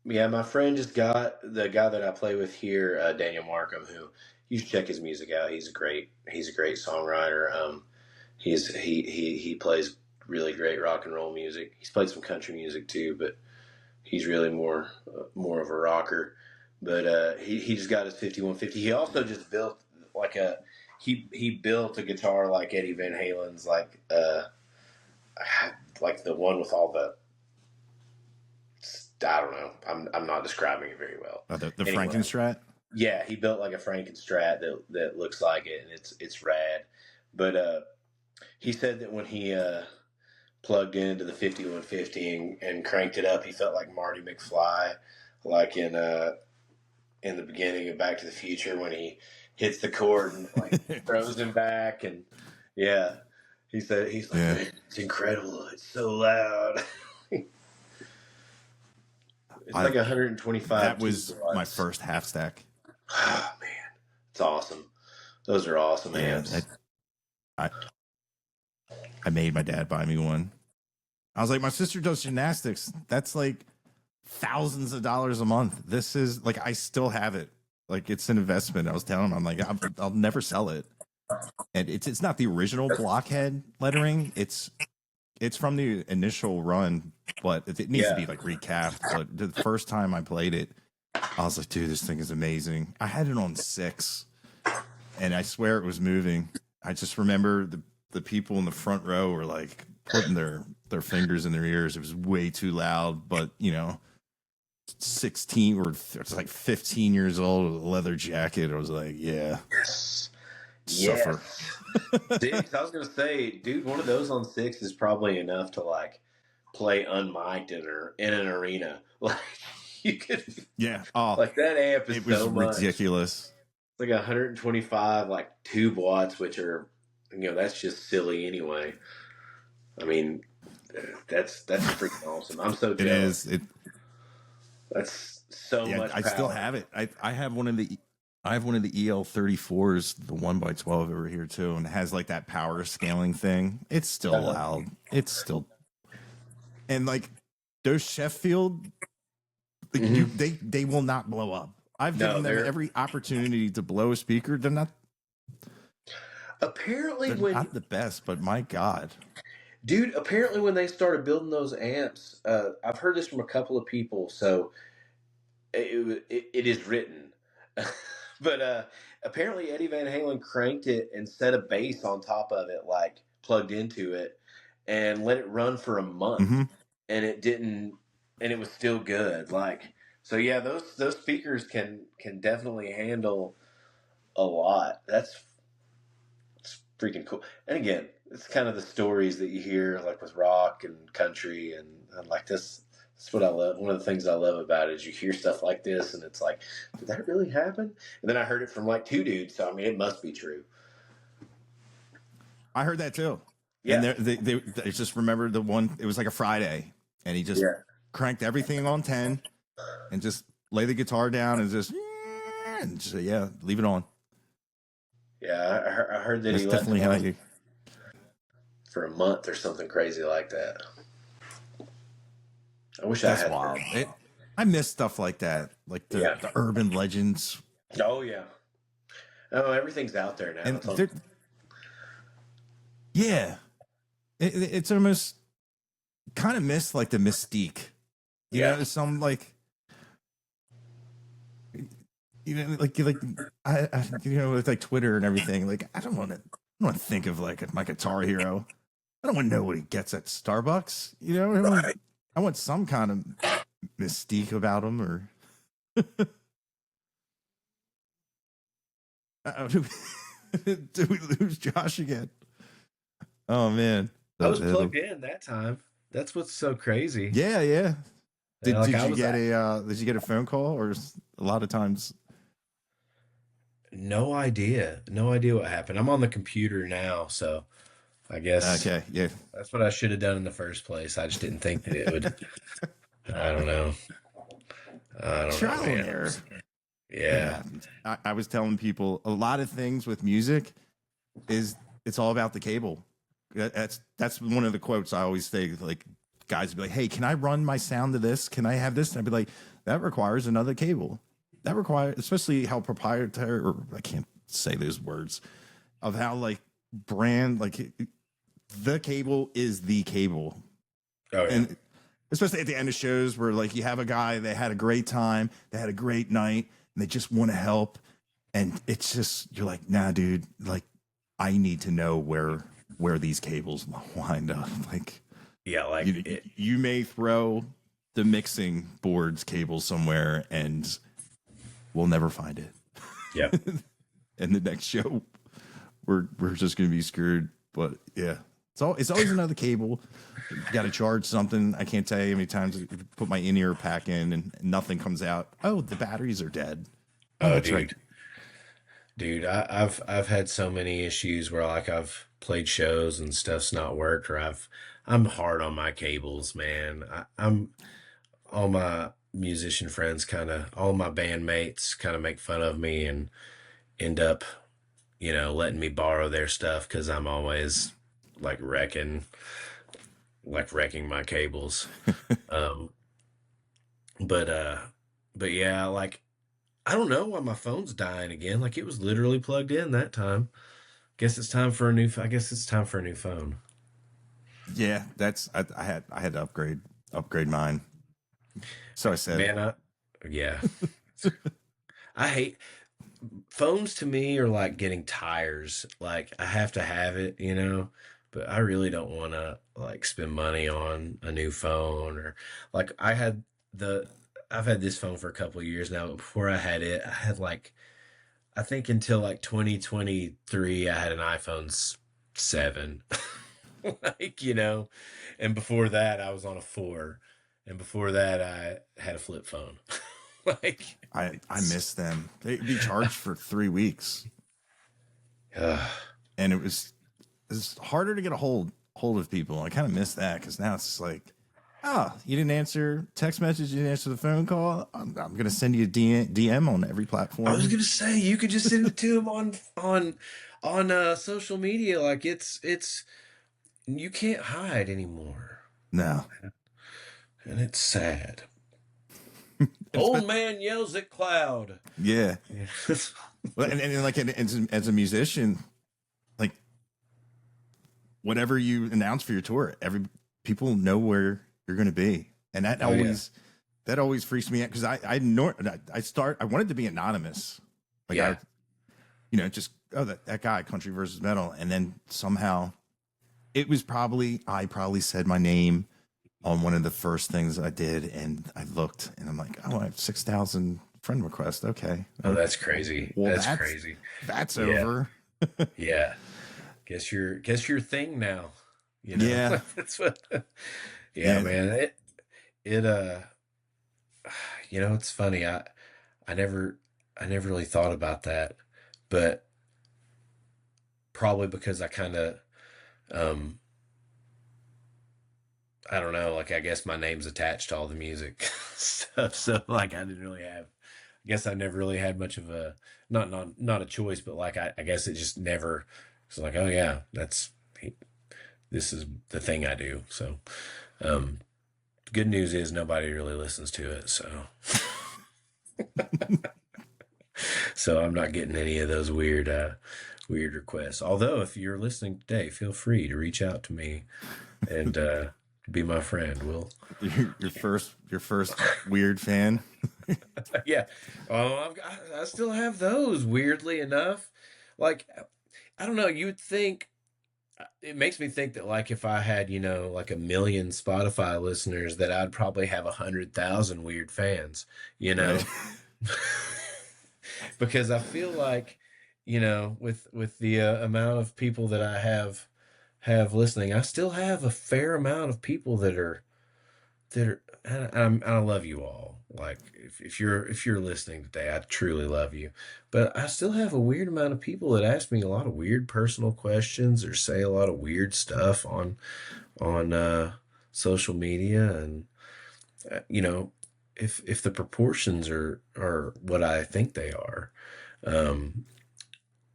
Yeah, my friend just got the guy that I play with here, Daniel Markham, who you should check his music out. He's a great songwriter. He plays really great rock and roll music. He's played some country music too, but he's really more of a rocker. But he just got his 5150. He also just built like he built a guitar like Eddie Van Halen's, like the one with all the, I don't know. I'm not describing it very well. The anyway, Frankenstrat. Yeah, he built like a Frankenstrat that looks like it, and it's rad. But he said that when he plugged into the 5150 and cranked it up, he felt like Marty McFly, like in the beginning of Back to the Future when he hits the chord and like throws him back, and yeah, he's like, it's incredible, it's so loud. It's like 125. That was my first half stack. Oh man, it's awesome. Those are awesome amps. I made my dad buy me one. I was like, my sister does gymnastics. That's like thousands of dollars a month. This is like, I still have it. Like, it's an investment. I was telling him, I'm like, I'll never sell it. And it's not the original blockhead lettering. It's from the initial run, but it needs to be like recapped. But the first time I played it, I was like, dude, this thing is amazing. I had it on 6, and I swear it was moving. I just remember the people in the front row were like putting their fingers in their ears. It was way too loud, but 16 or it's like 15 years old with a leather jacket. I was like, yeah. Suffer. Dude, I was gonna say, dude, one of those on 6 is probably enough to like play unmiked in an arena. Like you could, like that amp is so much. Ridiculous. It's like 125, like tube watts, which are, that's just silly anyway. I mean, that's freaking awesome. I'm so jealous. It is. That's so much. I still have it. I have one of the EL34s, the 1x12 over here too, and it has like that power scaling thing. It's still loud. It's still, and like those Sheffield, they will not blow up. I've given them every opportunity to blow a speaker. They're not. Apparently, they're not the best, but my God, dude. Apparently, when they started building those amps, I've heard this from a couple of people. So it is written. But apparently Eddie Van Halen cranked it and set a bass on top of it, like plugged into it, and let it run for a month, and it didn't, and it was still good. Like, so yeah, those speakers can definitely handle a lot. It's freaking cool. And again, it's kind of the stories that you hear, like with rock and country and like this. That's what I love. One of the things I love about it is you hear stuff like this, and it's like, did that really happen? And then I heard it from like 2 dudes, so I mean, it must be true. I heard that too. Yeah. And they just remember the one. It was like a Friday, and he just cranked everything on 10, and just lay the guitar down and just leave it on. Yeah, I heard that That's he left definitely how you for a month or something crazy like that. I wish That's I had. Wild. I miss stuff like that, like the urban legends. Oh yeah. Oh, everything's out there now. And it's almost kind of miss like the mystique. You know, some like I with like Twitter and everything. Like I don't want to think of like my Guitar Hero. I don't want to know what he gets at Starbucks. I want some kind of mystique about him, or did we lose Josh again? Oh man, I was plugged in that time. That's what's so crazy. Yeah. Did you get a phone call, or a lot of times? No idea what happened. I'm on the computer now, so I guess that's what I should have done in the first place. I just didn't think that it would. I don't know. Trial and error. Yeah. I was telling people a lot of things with music. is it's all about the cable. That's one of the quotes I always say. Like guys would be like, "Hey, can I run my sound to this? Can I have this?" And I'd be like, "That requires another cable. That requires, especially how proprietary, or I can't say those words, of how like brand, like the cable is the cable." Oh, yeah. And especially at the end of shows where like you have a guy, they had a great time, they had a great night, and they just want to help. And it's just, you're like, nah, dude, like I need to know where these cables wind up. Like, yeah, like you may throw the mixing board's cable somewhere and we'll never find it. Yeah. And the next show, we're just gonna be screwed. But yeah, it's always another cable. You got to charge something. I can't tell you how many times I put my in-ear pack in and nothing comes out. Oh, the batteries are dead. Oh, that's dude. Right. Dude, I've had so many issues where like I've played shows and stuff's not worked, or I'm hard on my cables, man. I'm all my musician friends all my bandmates kind of make fun of me and end up, letting me borrow their stuff because I'm always like wrecking my cables. But yeah, like I don't know why my phone's dying again. Like it was literally plugged in that time. I guess it's time for a new phone. Yeah, I had to upgrade mine. So I said, man, yeah. I hate phones. To me are like getting tires. Like I have to have it, but I really don't want to like spend money on a new phone. Or like I've had this phone for a couple of years now, but before I had it, I had like, I think until like 2023, I had an iPhone 7. Like, and before that I was on a 4, and before that I had a flip phone. Like I miss them. They'd be charged for 3 weeks. And it's harder to get a hold of people. I kind of miss that because now it's just like, oh, you didn't answer text message, you didn't answer the phone call. I'm gonna send you a DM on every platform. I was gonna say you could just send it to him on social media. Like it's you can't hide anymore. No, and it's sad. Old man yells at cloud. Yeah. Well, and like as a musician, like whatever you announce for your tour, people know where you're going to be, and that always freaks me out because I wanted to be anonymous, like that guy, Country versus Metal, and then somehow I probably said my name on one of the first things I did, and I looked, and I'm like, oh, I have 6,000 friend requests. Okay. Oh, that's crazy. Well, that's crazy. That's over. Yeah. Guess your thing now. Yeah. That's what. Yeah, man. It's funny. I never really thought about that, but probably because I kind of, I don't know, like I guess my name's attached to all the music stuff. So like I guess I never really had much of a, not a choice, but like I guess it just never, it's like, oh yeah, this is the thing I do. So, good news is nobody really listens to it. So, so I'm not getting any of those weird requests. Although if you're listening today, feel free to reach out to me and, be my friend. Will your first weird fan? Yeah. Oh, I still have those. Weirdly enough, like I don't know. You would think it makes me think that like if I had like 1 million Spotify listeners, that I'd probably have 100,000 weird fans. Right. Because I feel like with the amount of people that I have listening, I still have a fair amount of people that are, and I love you all. Like if you're listening today, I truly love you. But I still have a weird amount of people that ask me a lot of weird personal questions or say a lot of weird stuff on social media, and if the proportions are what I think they are,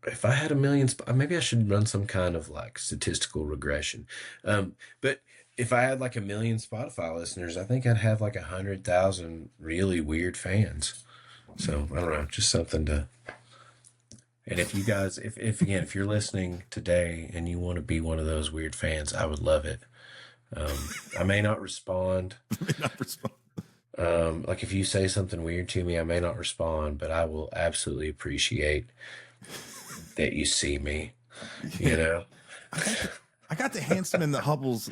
if I had a million, maybe I should run some kind of like statistical regression. But if I had like a million Spotify listeners, I think I'd have like 100,000 really weird fans. So I don't know, just something to. And if you guys, if again, if you're listening today and you want to be one of those weird fans, I would love it. I may not respond. Not respond. Like if you say something weird to me, I may not respond, but I will absolutely appreciate that you see me. Yeah. You know, I got the Handsome and the Humbles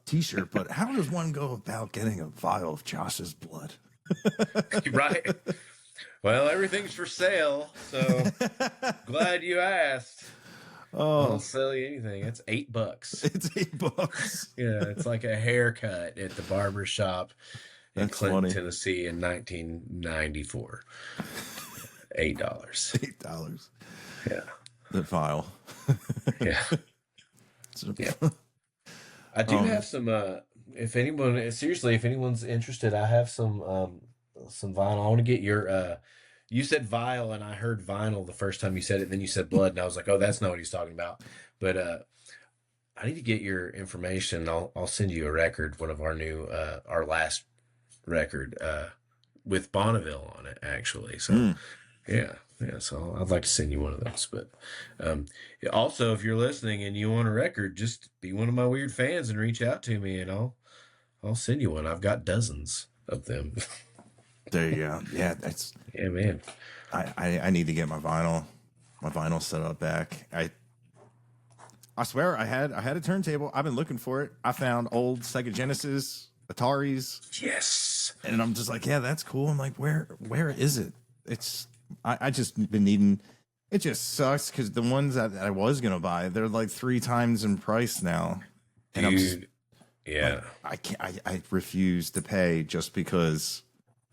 t-shirt, but how does one go about getting a vial of Josh's blood? right? Well, everything's for sale, so glad you asked. I'll Oh, sell you anything. It's $8. it's $8. Yeah, it's like a haircut at the barber shop in That's Clinton, funny. Tennessee in 1994. $8. $8. Yeah. The vial. Yeah. So- Yeah. I do Um, have some if anyone seriously, if anyone's interested, I have some vinyl. I want to get your you said vial and I heard vinyl the first time you said it, then you said blood, and I was like, oh, that's not what he's talking about. But I need to get your information. I'll send you a record, one of our new our last record with Bonneville on it, actually. So Mm. yeah. So I'd like to send you one of those. But also, if you're listening and you want a record, just be one of my weird fans and reach out to me, and I'll send you one. I've got dozens of them. There you go. Yeah, that's. Yeah, man. I need to get my vinyl set up back. I swear I had a turntable. I've been looking for it. I found old Sega Genesis, Ataris, Yes. and I'm just like, yeah, that's cool. I'm like, where is it? It's I just been needing. It just sucks because the ones that I was gonna buy, they're like 3 times in price now, and I'm just, Dude. Yeah. I can't. I refuse to pay just because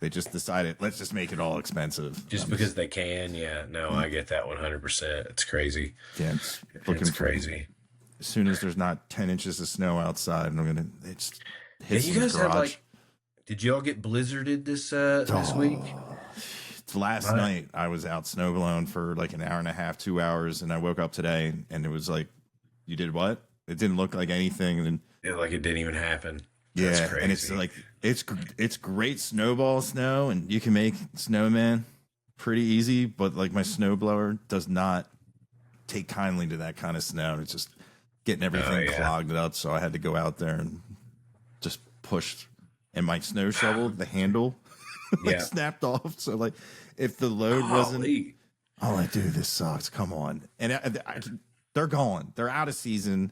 they just decided let's just make it all expensive. Just I'm because they can. Yeah. No, I get that 100%. It's crazy. yeah, it's looking It's for- crazy. As soon as there's not 10 inches of snow outside, I'm gonna it's Yeah, hits you the guys have garage. like, did y'all get blizzarded this week? Last night I was out snow blowing for like an hour and a half, 2 hours, and I woke up today and it was like, you did what? It didn't look like anything. And Yeah, like it didn't even happen. yeah, That's crazy. and it's like it's great snowball snow, and you can make snowman pretty easy, but like my snowblower does not take kindly to that kind of snow. It's just getting everything yeah. clogged up, so I had to go out there and just push. And my snow shovel, the handle, like Yeah. snapped off. So like, if the load wasn't, Golly. I'm like, dude, this sucks. Come on. And they're gone. They're out of season.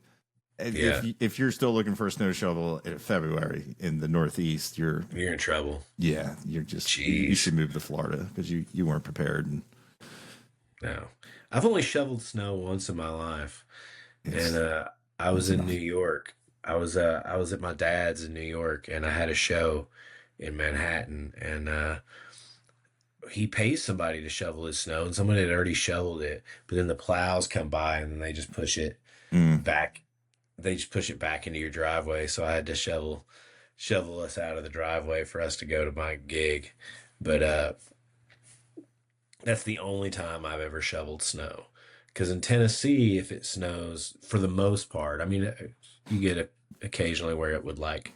And Yeah. if you're still looking for a snow shovel in February in the Northeast, you're You're in trouble. you're just you Jeez. should move to Florida because you weren't prepared. And No. I've only shoveled snow once in my life. it's- And I was in New York. I was at my dad's in New York, and I had a show in Manhattan, and he pays somebody to shovel his snow, and someone had already shoveled it, but then the plows come by and then they just push it Mm. back. They just push it back into your driveway. So I had to shovel us out of the driveway for us to go to my gig. But that's the only time I've ever shoveled snow. Because in Tennessee, if it snows, for the most part, I mean, you get occasionally where it would like,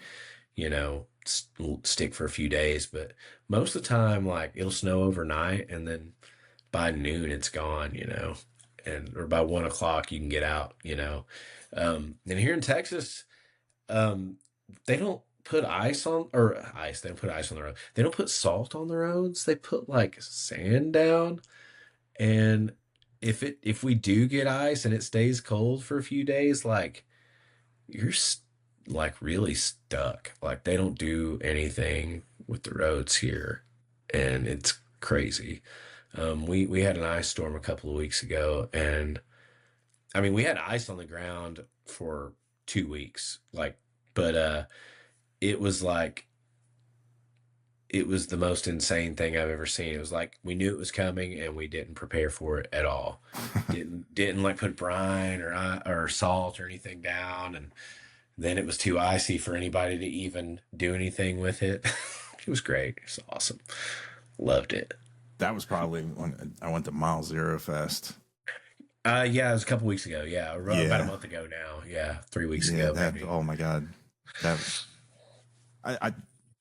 stick for a few days, but most of the time, like it'll snow overnight and then by noon it's gone, or by 1 o'clock you can get out, and here in Texas, they don't put ice on or ice. They don't put ice on the road. They don't put salt on the roads. They put like sand down. And if we do get ice and it stays cold for a few days, like you're like really stuck. Like they don't do anything with the roads here, and it's crazy. We had an ice storm a couple of weeks ago, and I mean we had ice on the ground for 2 weeks, but it was like it was the most insane thing I've ever seen. It was like we knew it was coming and we didn't prepare for it at all. didn't like put brine or salt or anything down, and then it was too icy for anybody to even do anything with it. It was great. It was awesome. Loved it. That was probably when I went to Mile Zero Fest. Yeah, it was a couple weeks ago. Yeah, about a Yeah, month ago now. Yeah, 3 weeks yeah. ago That. maybe. Oh my god. That. I.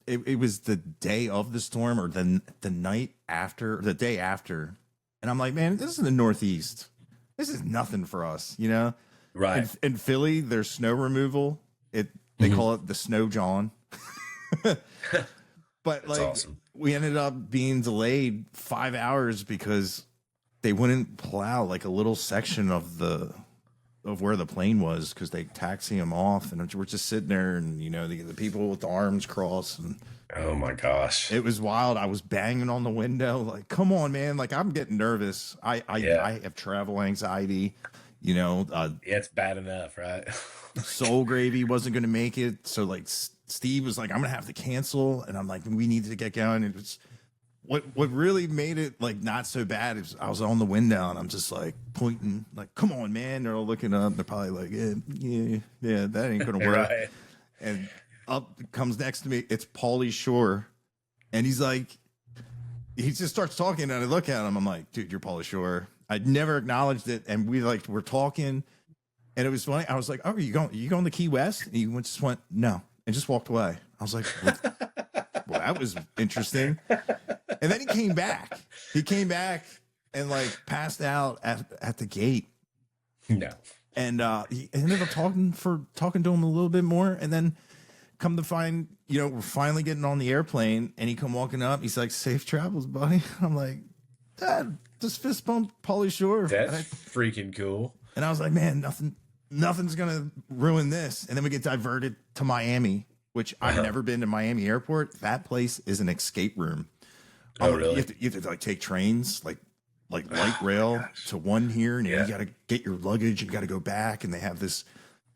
It was the day of the storm, or the night after, the day after, and I'm like, man, this is the Northeast. This is nothing for us, you know. Right. In Philly, there's snow removal. They Mhm. call it the Snow John. But That's like awesome. we ended up being delayed 5 hours because they wouldn't plow like a little section of where the plane was because they taxi them off, and we're just sitting there, and you know the people with the arms crossed, and Oh my gosh. it was wild. I was banging on the window, like, "Come on, man!" Like I'm getting nervous. Yeah. I have travel anxiety. You know, Yeah, it's bad enough, right? Soul Gravy wasn't going to make it, so like Steve was like, "I'm gonna have to cancel," and I'm like, "We need to get going." It was what really made it like not so bad is I was on the window and I'm just like pointing, like, "Come on, man!" They're all looking up. They're probably like, "Yeah, that ain't gonna work." Right. And up comes next to me, it's Paulie Shore, and he's like, he just starts talking, and I look at him, I'm like, "Dude, you're Paulie Shore." I'd never acknowledged it, and we're talking. And it was funny. I was like, "Oh, are you going to Key West?" And he just went, "No," and just walked away. I was like, "Well, that was interesting." And then he came back. He came back and like passed out at the gate. No. And he ended up talking to him a little bit more. And then come to find, we're finally getting on the airplane, and he come walking up. He's like, "Safe travels, buddy." I'm like, "Dad, just fist bump Paulie Shore." That's freaking cool. And I was like, "Man, nothing's gonna ruin this." And then we get diverted to Miami, which I've never been to Miami Airport. That place is an escape room. Oh, really? You have to like take trains, like light rail to one here, and Yeah. you got to get your luggage. You got to go back, and they have this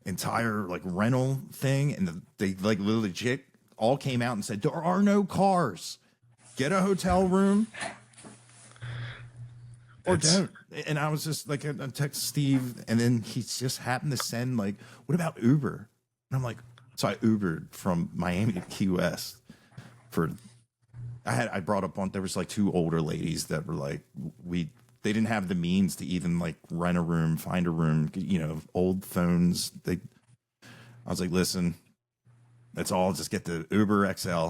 entire like rental thing, and they like legit all came out and said there are no cars. Get a hotel room. Or don't. And I was just like, I text Steve, and then he just happened to send like, "What about Uber?" And I'm like, so I Ubered from Miami to Key West for. I brought up on there was like two older ladies that were like they didn't have the means to even like rent a room, find a room, old phones. I was like, "Listen, that's all. Just get the Uber XL.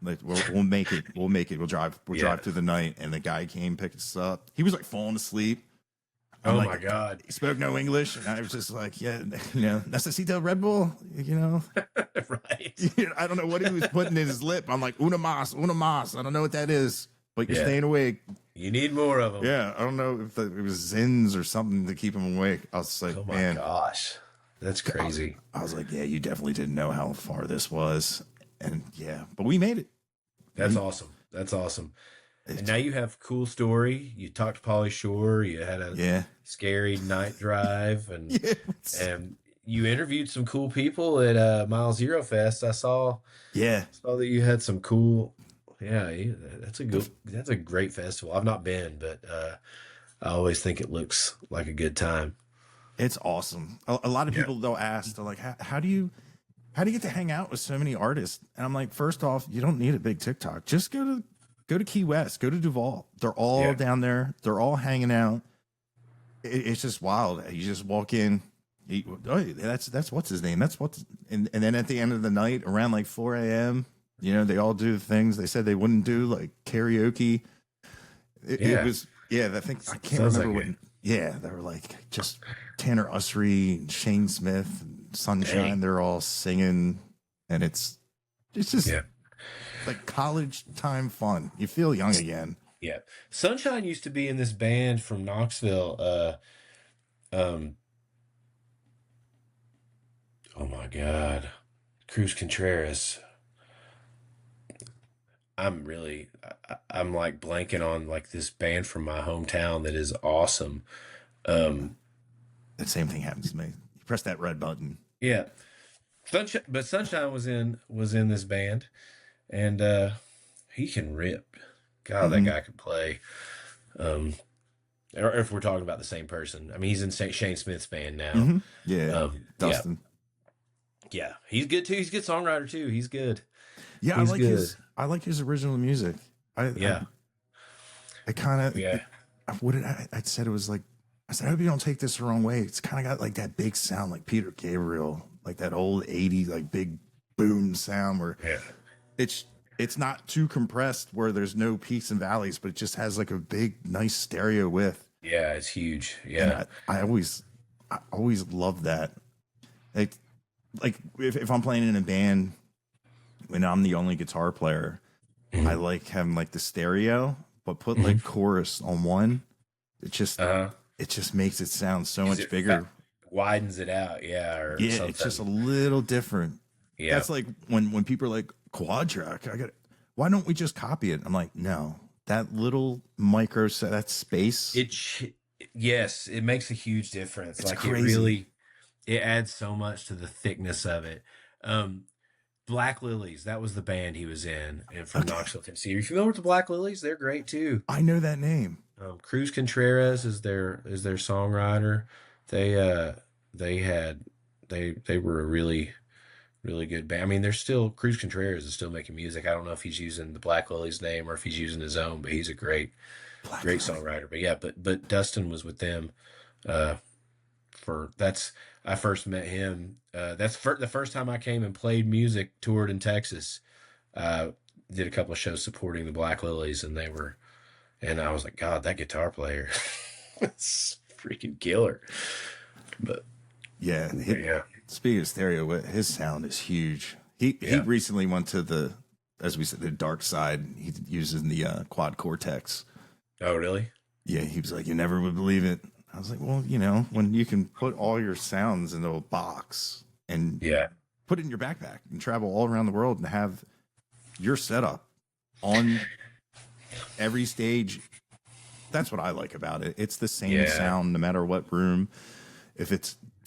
Like we'll make it. We'll make it. We'll drive through the night." And the guy came, picked us up. He was like falling asleep. I'm Oh like, my God. he spoke no English, and I was just like, "Yeah, necesito Red Bull." Right. I don't know what he was putting in his lip. I'm like, una mas. I don't know what that is, but you're Yeah. staying awake. You need more of them. Yeah, I don't know if it was Zins or something to keep him awake. I was like, Oh my "Man," gosh. That's crazy. I was like, "Yeah, you definitely didn't know how far this was," and yeah, but we made it. That's awesome. That's awesome. And now you have cool story. You talked to Pauly Shore. You had a Yeah, scary night drive, and yeah. and you interviewed some cool people at Mile Zero Fest. I saw that you had some cool. Yeah, that's a great festival. I've not been, but I always think it looks like a good time. It's awesome. A lot of people they'll ask, they're like, how do you get to hang out with so many artists? And I'm like, first off, you don't need a big TikTok. Just go to Key West, go to Duval. They're all down there. They're all hanging out. It's just wild. You just walk in. That's what's his name. And then at the end of the night, around like 4 a.m., they all do things. They said they wouldn't do like karaoke. It was I think I can't Sounds remember like what. Yeah, they were like just Tanner Usry, and Shane Smith, and Sunshine. Dang. They're all singing, and it's just like college time fun. You feel young again. Yeah. Sunshine used to be in this band from Knoxville. Oh my God. Cruz Contreras. I'm like blanking on like this band from my hometown that is awesome. The same thing happens to me. You press that red button. Yeah. Sunshine was in this band, and he can rip. God, that guy could play. Or if we're talking about the same person, I mean, he's in Shane Smith's band now. Yeah, Dustin. Yeah, he's good too. He's a good songwriter too. He's good. Yeah, He's I like his original music. I kind of Yeah. what did I said it was like I said, I hope you don't take this the wrong way. It's kind of got like that big sound, like Peter Gabriel, like that old '80s like big boom sound where Yeah. it's it's not too compressed where there's no peaks and valleys, but it just has like a big, nice stereo width. Yeah, it's huge. And Yeah. I always love that. Like, like if I'm playing in a band when I'm the only guitar player, I Mhm. like having like the stereo, but put Mhm. like chorus on one. It just Uh-huh. it just makes it sound so 'Cause much it bigger. widens it out, yeah, or Yeah, it's just a something. little different. Yeah. That's like when people are like quad track. Why don't we just copy it? I'm like, no, that little micro that space, It ch- yes, it makes a huge difference. it's Like it crazy. really it adds so much to the thickness of it. Um Black Lilies, that was the band he was in and from Okay, Knoxville, Tennessee. Are you familiar with the Black Lilies? They're great too. I know that name. Cruz Contreras is their songwriter. They they had they were a really good band. I mean, they're still Cruz Contreras is still making music. I don't know if he's using the Black Lilies name or if he's using his own, but he's a Black great Lily. songwriter. But yeah, but Dustin was with them uh for that's I first met him. The first time I came and played music, toured in Texas. Uh did a couple of shows supporting the Black Lilies and I was like, God, that guitar player, it's freaking killer. But Yeah, yeah, speaking of stereo, his sound is huge. He yeah. recently went to the, as we said, the dark side. He uses the quad cortex. Oh, really? Yeah, he was like, you never would believe it. I was like, well, you know, when you can put all your sounds into a box and Yeah, put it in your backpack and travel all around the world and have your setup on every stage. That's what I like about it. It's the same yeah, sound no matter what room. If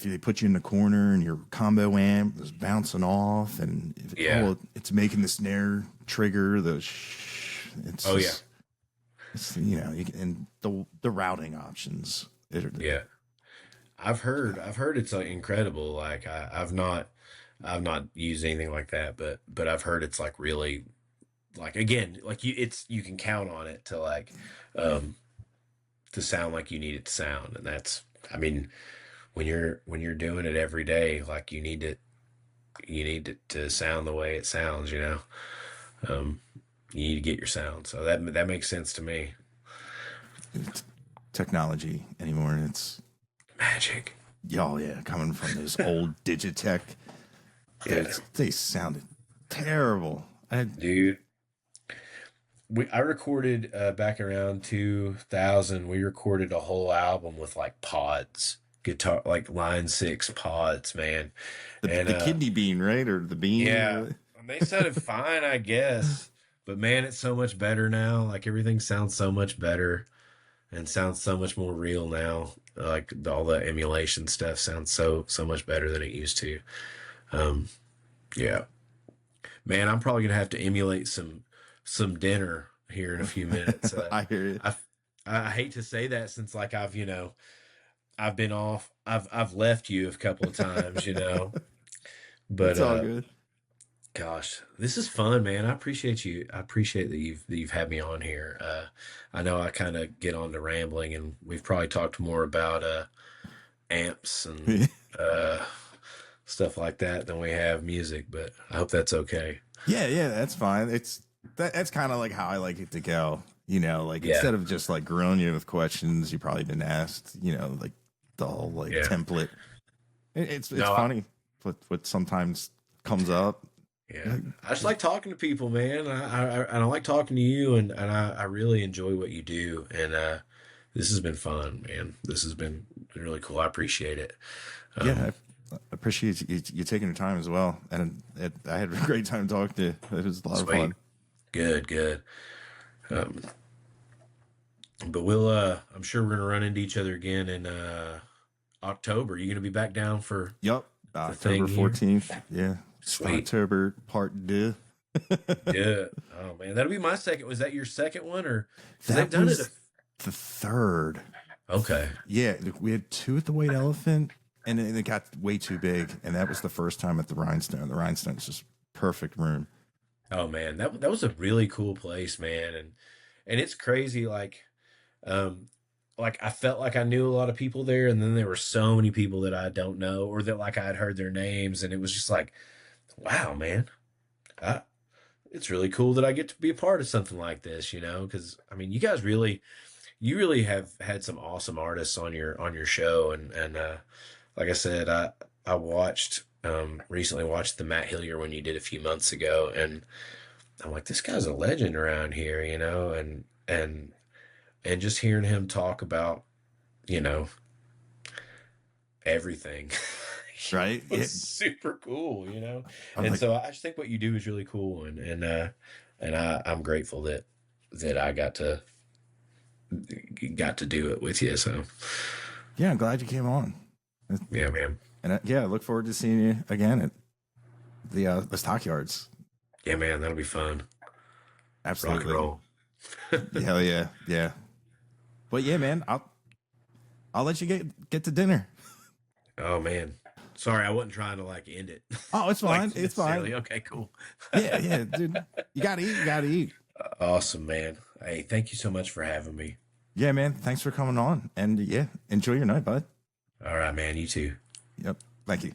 they put you in the corner and your combo amp is bouncing off and yeah. it's making the snare trigger it's Oh, yeah, just it's you know and the routing options. yeah. I've heard it's like incredible. Like I've not used anything like that, but I've heard it's like really like again like you can count on it um to sound like you need it to sound, and that's I mean when you're doing it every day, like you need it to sound the way it sounds, you know. Um, you need to get your sound, so that makes sense to me. It's technology anymore. It's Magic, y'all, yeah, coming from those old Digitech, yeah, they sounded terrible. dude. I recorded back around 2000. We recorded a whole album with like pods, guitar like Line 6 pods, man. And The kidney bean, right, or the yeah, bean. they sounded fine, I guess. But man, it's so much better now. Like everything sounds so much better and sounds so much more real now. Like all the emulation stuff sounds so much better than it used to. Um, yeah, man, I'm probably gonna have to emulate some dinner here in a few minutes. I hear it. I hate to say that since like I've been off. I've left you a couple of times, you know. But It's all good. gosh, this is fun, man. I appreciate you. I appreciate that you've had me on here. I know I kind of get on to rambling, and we've probably talked more about amps and uh, stuff like that than we have music. But I hope that's okay. Yeah, that's fine. That's kind of like how I like it to go. You know, like Yeah, instead of just like grilling you with questions you probably been asked, you know, like the whole like yeah. template. It's No, funny what sometimes comes up. yeah. I just like talking to people, man. I like talking to you, and I really enjoy what you do. And this has been fun, man. This has been really cool. I appreciate it. Yeah, Um, I appreciate you taking your time as well, and I had a great time talking to you. It was a lot of Sweet, fun. good. Um, but we'll I'm sure we're gonna run into each other again in October. You gonna be back down for Yep, the October thing here? 14th. Yeah, Sweet. October part deux. Yeah. Oh man, that'll be my second. Was that your second one, or because they've That done it? was the third. Okay. Yeah, we had two at the White Elephant, and then it got way too big, and that was the first time at the Rhinestone. The Rhinestone's just perfect room. Oh man, that was a really cool place, man, and it's crazy. Like, um, like I felt like I knew a lot of people there, and then there were so many people that I don't know, or that like I had heard their names, and it was just like, wow, man, I, it's really cool that I get to be a part of something like this, you know? Because I mean, you really have had some awesome artists on your show, and like I said, I watched recently watched the Matt Hillier one you did a few months ago, and I'm like, this guy's a legend around here, you know, and just hearing him talk about, you know, everything Right? was super cool, you know. I'm And like, so I just think what you do is really cool, and I'm grateful that I got to do it with you. So yeah, I'm glad you came on. yeah, man. And yeah, I look forward to seeing you again at the stockyards. Yeah, man, that'll be fun. Rock Absolutely. and roll. Hell yeah, yeah. But yeah, man, I'll let you get to dinner. Oh man. Sorry, I wasn't trying to like end it. Oh, it's fine. Like, It's fine. necessarily. Okay, cool. Yeah, yeah, dude. You gotta eat. You gotta eat. Awesome, man. Hey, thank you so much for having me. Yeah, man. Thanks for coming on. And yeah, enjoy your night, bud. All right, man. You too. Yep. Thank you.